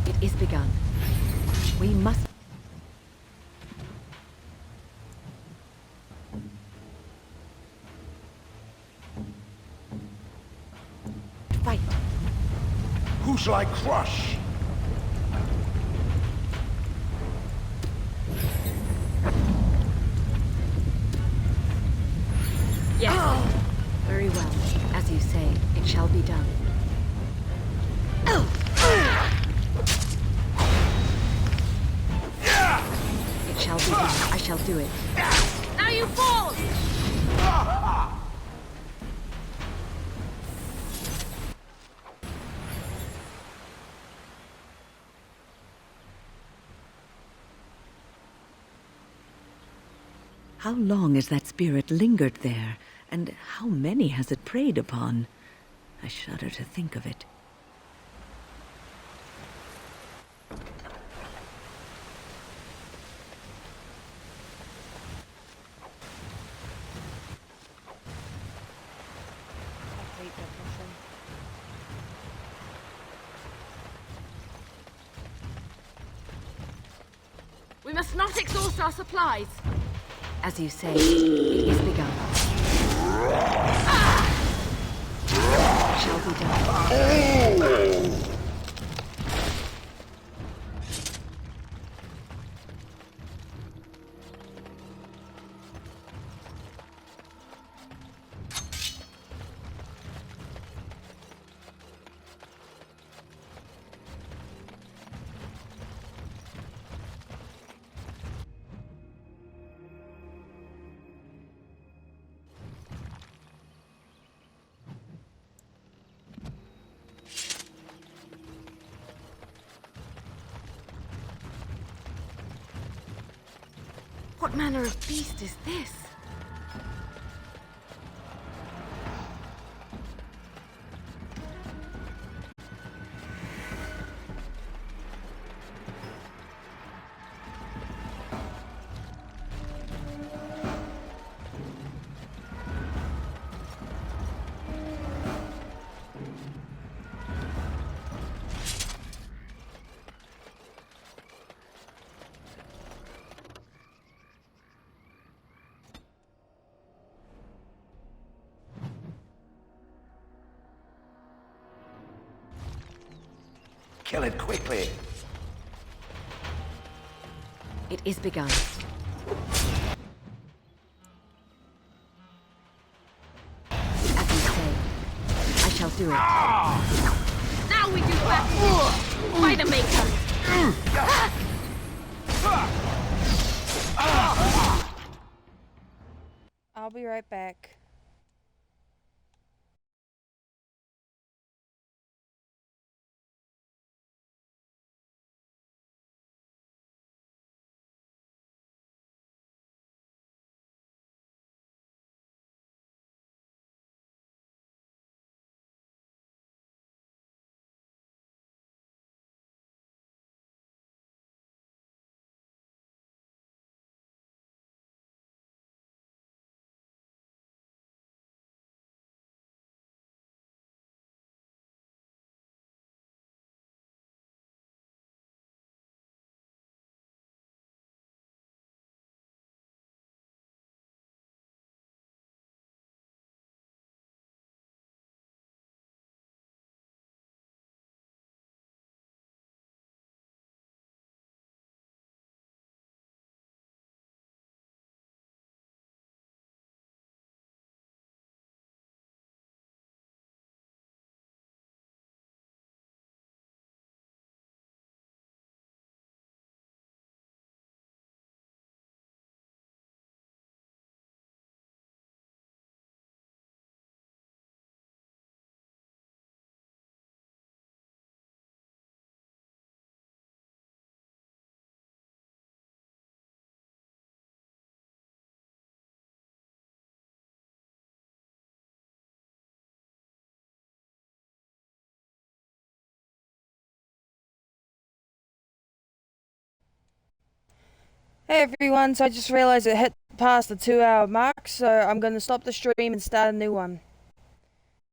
It is begun. We must... fight. Who shall I crush? Yes. Very well. As you say, it shall be done. It shall be done. I shall do it. Now you fall! How long has that spirit lingered there, and how many has it preyed upon? I shudder to think of it. We must not exhaust our supplies. As you say, it is begun. Shall be done. What manner of beast is this? Kill it quickly. It is begun. As you say, I shall do it. Now we do battle! By the Maker! I'll be right back. Hey everyone, so I just realised it hit past the 2-hour mark, so I'm going to stop the stream and start a new one.